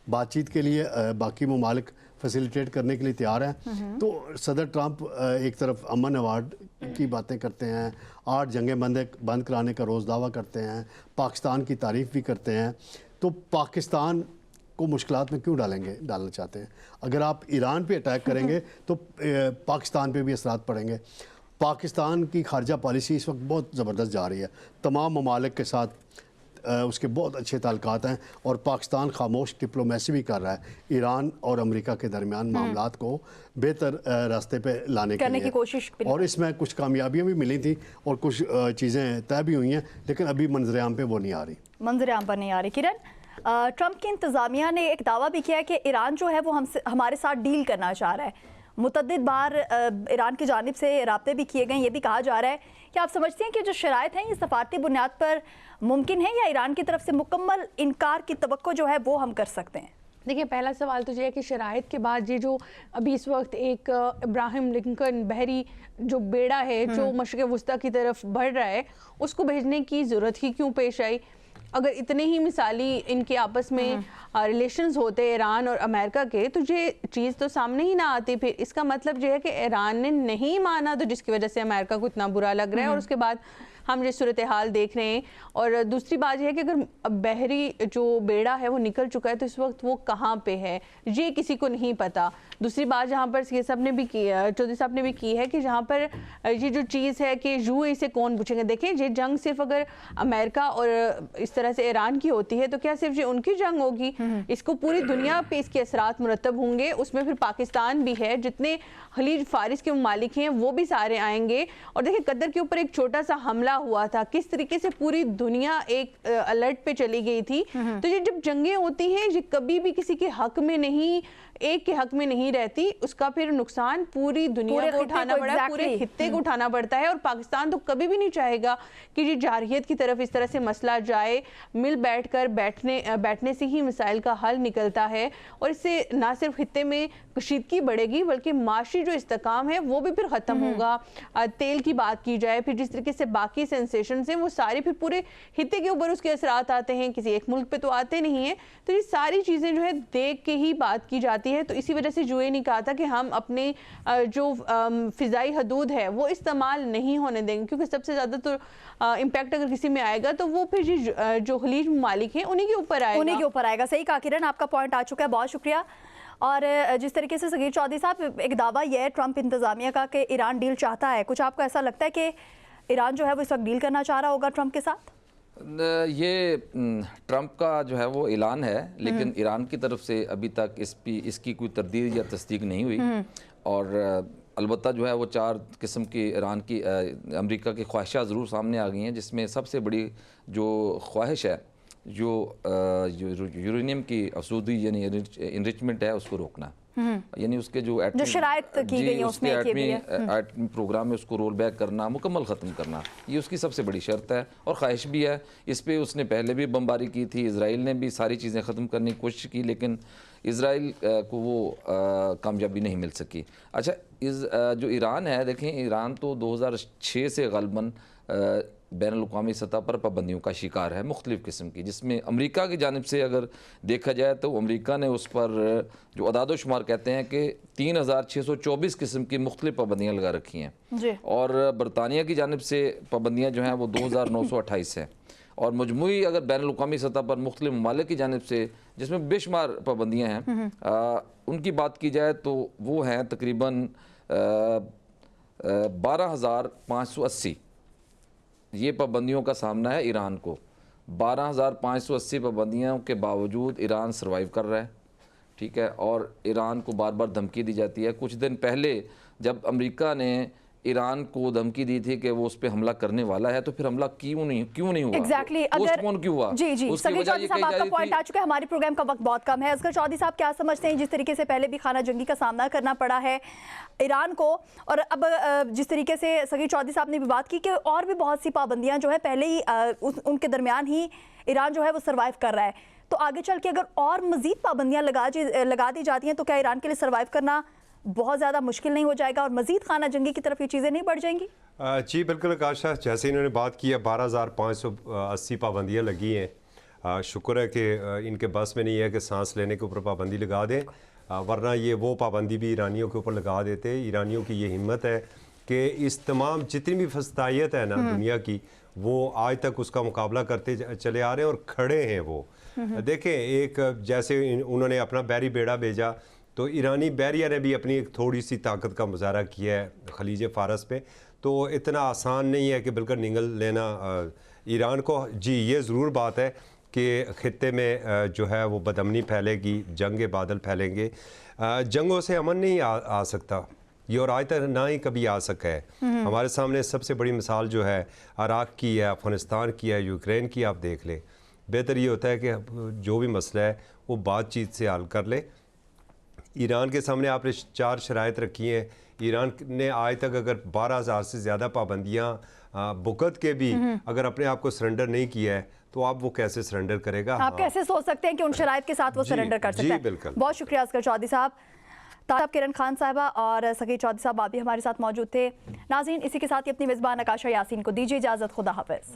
बातचीत के लिए बाकी ममालिक फैसिलिटेट करने के लिए तैयार हैं। तो सदर ट्रंप एक तरफ अमन अवार्ड की बातें करते हैं, 8 जंगें बंद कराने का रोज़ दावा करते हैं, पाकिस्तान की तारीफ़ भी करते हैं। तो पाकिस्तान को मुश्किलात में क्यों डालना चाहते हैं? अगर आप ईरान पे अटैक करेंगे तो पाकिस्तान पे भी असरात पड़ेंगे। पाकिस्तान की खारजा पॉलिसी इस वक्त बहुत ज़बरदस्त जा रही है, तमाम ममालिक के साथ उसके बहुत अच्छे ताल्लुकात हैं और पाकिस्तान खामोश डिप्लोमेसी भी कर रहा है ईरान और अमेरिका के दरमियान मामलात को बेहतर रास्ते पे लाने के लिए की कोशिश। और इसमें कुछ कामयाबियां भी मिली थी और कुछ चीज़ें तय भी हुई हैं, लेकिन अभी मंजरेआम पे वो नहीं आ रही, मंजरेआम पर नहीं आ रही। किरण, ट्रंप की इंतज़ामिया ने एक दावा भी किया है कि ईरान जो है वो हमारे साथ डील करना चाह रहा है। मुतअद्दिद बार ईरान की जानिब से राब्ते भी किए गए, ये भी कहा जा रहा है कि आप समझते हैं कि जो शराइत हैं ये सफारती बुनियाद पर मुमकिन है या ईरान की तरफ से मुकम्मल इनकार की तवक्को जो है वो हम कर सकते हैं? देखिए, पहला सवाल तो ये है कि शराइत के बाद ये जो अभी इस वक्त एक इब्राहिम लिंकन बहरी जो बेड़ा है जो मशरिक़ वुस्ता की तरफ बढ़ रहा है, उसको भेजने की ज़रूरत ही क्यों पेश आई? अगर इतने ही मिसाली इनके आपस में रिलेशंस होते ईरान और अमेरिका के, तो ये चीज़ तो सामने ही ना आती। फिर इसका मतलब ये है कि ईरान ने नहीं माना, तो जिसकी वजह से अमेरिका को इतना बुरा लग रहा है और उसके बाद हम ये सूरत हाल देख रहे हैं। और दूसरी बात यह है कि अगर बहरी जो बेड़ा है वो निकल चुका है तो इस वक्त वो कहाँ पे है ये किसी को नहीं पता। दूसरी बात जहाँ पर ये सब ने भी की, चौधरी साहब ने भी की है कि जहाँ पर ये जो चीज़ है कि यूएई से कौन पूछेंगे। देखिए, ये जंग सिर्फ अगर अमेरिका और इस तरह से ईरान की होती है तो क्या सिर्फ ये उनकी जंग होगी? इसको पूरी दुनिया पे इसके असरात मुरतब होंगे। उसमें फिर पाकिस्तान भी है, जितने खलीज फारिस के ममालिक हैं वो भी सारे आएंगे। और देखिए, कतर के ऊपर एक छोटा सा हमला हुआ था, किस तरीके से पूरी दुनिया एक अलर्ट पे चली गई थी। तो ये जब जंगें होती हैं ये कभी भी किसी के हक में नहीं, एक के हक में नहीं रहती, उसका फिर नुकसान पूरी दुनिया को उठाना पड़ा है, पूरे खित्ते को उठाना पड़ता है। और पाकिस्तान तो कभी भी नहीं चाहेगा कि ये जारहियत की तरफ इस तरह से मसला जाए। मिल बैठकर बैठने से ही मिसाइल का हल निकलता है और इससे ना सिर्फ खित्ते में कशीदगी बढ़ेगी बल्कि माशी जो इस्तेकाम है वो भी फिर ख़त्म होगा। तेल की बात की जाए, फिर जिस तरीके से बाकी बाकी सेंसेशंस हैं वो सारे फिर पूरे हिस्से के ऊपर उसके असरात आते हैं, किसी एक मुल्क पे तो आते नहीं हैं। तो ये सारी चीज़ें जो है देख के ही बात की जाती है। तो इसी वजह से जो ये नहीं कहा था कि हम अपने जो फ़िज़ाई हदूद है वो इस्तेमाल नहीं होने देंगे, क्योंकि सबसे ज़्यादा तो इम्पैक्ट अगर किसी में आएगा तो वो फिर जो खलीज ममालिक हैं उन्हीं के ऊपर आएगा। उन्हीं के ऊपर आएगा। सही कहा किरण, आपका पॉइंट आ चुका है, बहुत शुक्रिया। और जिस तरीके से सगीर चौधरी साहब, एक दावा यह है ट्रंप इंतजामिया का कि ईरान डील चाहता है, कुछ आपको ऐसा लगता है कि ईरान जो है वो इस वक्त डील करना चाह रहा होगा ट्रंप के साथ? ये ट्रंप का जो है वो ऐलान है, लेकिन ईरान की तरफ से अभी तक इसकी कोई तरदीद या तस्दीक नहीं हुई। और अलबत्ता जो है वो 4 किस्म की ईरान की अमेरिका की ख्वाहिशात ज़रूर सामने आ गई हैं, जिसमें सबसे बड़ी जो ख्वाहिश है जो यूरेनियम की अफसूदी यानी इनरिचमेंट है उसको रोकना, यानी उसके जो शराइत की गई है उसमें एटमी प्रोग्राम में उसको रोल बैक करना, मुकम्मल ख़त्म करना, ये उसकी सबसे बड़ी शर्त है और ख्वाहिश भी है। इस पे उसने पहले भी बमबारी की थी, इजराइल ने भी सारी चीज़ें ख़त्म करने की कोशिश की, लेकिन इजराइल को वो कामयाबी नहीं मिल सकी। अच्छा, जो ईरान है, देखें ईरान तो 2006 से ग़ालिबन बैनुल-अक़वामी सतह पर पाबंदियों का शिकार है मुख्तलिफ़ किस्म की, जिसमें अमेरिका की जानिब से अगर देखा जाए तो अमेरिका ने उस पर जो अदाद शुमार कहते हैं कि 3624 किस्म की मुख्तलिफ़ पाबंदियाँ लगा रखी हैं, और बरतानिया की जानिब से पाबंदियाँ जो हैं वो 2928 हैं, और मजमूई अगर बैनुल-अक़वामी सतह पर मुख्तलिफ़ ममालिक की जानिब से जिसमें बेशुमार पाबंदियाँ हैं उनकी बात की जाए तो वो हैं तकरीबन 12,580। ये पाबंदियों का सामना है ईरान को। 12,580 पाबंदियों के बावजूद ईरान सर्वाइव कर रहा है, ठीक है, और ईरान को बार बार धमकी दी जाती है। कुछ दिन पहले जब अमेरिका ने ईरान को धमकी दी थी कि वो उस पर हमला करने वाला है, तो फिर हमला क्यों नहीं हुआ? एग्जैक्टली, पोस्टपोन क्यों हुआ? जी सगीर चौधरी साहब, आपका पॉइंट आ चुका है। हमारे प्रोग्राम का वक्त बहुत कम है। असगर चौधरी साहब, क्या समझते हैं, जिस तरीके से पहले भी खाना जंगी का सामना करना पड़ा है ईरान को, और अब जिस तरीके से सगीर चौधरी साहब ने भी बात की कि और भी बहुत सी पाबंदियां जो है पहले ही उनके दरमियान ही ईरान जो है वो सर्वाइव कर रहा है, तो आगे चल के अगर और मजीद पाबंदियां लगा दी जाती हैं तो क्या ईरान के लिए सर्वाइव करना बहुत ज़्यादा मुश्किल नहीं हो जाएगा और मजीद खाना जंगी की तरफ ये चीज़ें नहीं बढ़ जाएंगी? जी बिल्कुल आकाशा, जैसे इन्होंने बात की है 12,580 पाबंदियाँ लगी हैं। शुक्र है कि इनके बस में नहीं है कि सांस लेने के ऊपर पाबंदी लगा दें, वरना ये वो पाबंदी भी ईरानियों के ऊपर लगा देते। ईरानियों की ये हिम्मत है कि इस तमाम जितनी भी फस्तायत है ना दुनिया की, वो आज तक उसका मुकाबला करते चले आ रहे हैं और खड़े हैं वो। देखें, एक जैसे उन्होंने अपना बैरी बेड़ा भेजा, तो ईरानी बैरियर ने भी अपनी एक थोड़ी सी ताकत का मुजाहरा किया है खलीज फ़ारस पे, तो इतना आसान नहीं है कि बिल्कुल निगल लेना ईरान को। जी, ये ज़रूर बात है कि ख़ित्ते में जो है वो बदअमनी फैलेगी, जंग के बादल फैलेंगे, जंगों से अमन नहीं आ सकता, ये और आज तक ना ही कभी आ सका है। हमारे सामने सबसे बड़ी मिसाल जो है इराक़ की है, अफ़गानिस्तान की है, यूक्रेन की आप देख लें। बेहतर ये होता है कि जो भी मसला है वो बातचीत से हल कर ले। ईरान के सामने आपने 4 शराइत रखी हैं। ईरान ने आज तक अगर 12,000 से ज़्यादा पाबंदियाँ बुकत के भी अगर अपने आप को सरेंडर नहीं किया है, तो आप वो कैसे सरेंडर करेगा? आप कैसे सोच सकते हैं कि उन शराइत के साथ वो सरेंडर कर सकता है? बिल्कुल। बहुत शुक्रिया असगर चौधरी साहब, ताब किरण खान साहिबा और सगीर चौधरी साहब, आप भी हमारे साथ मौजूद थे। नाज़रीन, इसी के साथ ही अपनी मेज़बान आकाशा यासीन को दीजिए इजाज़त। खुदा हाफ़िज़।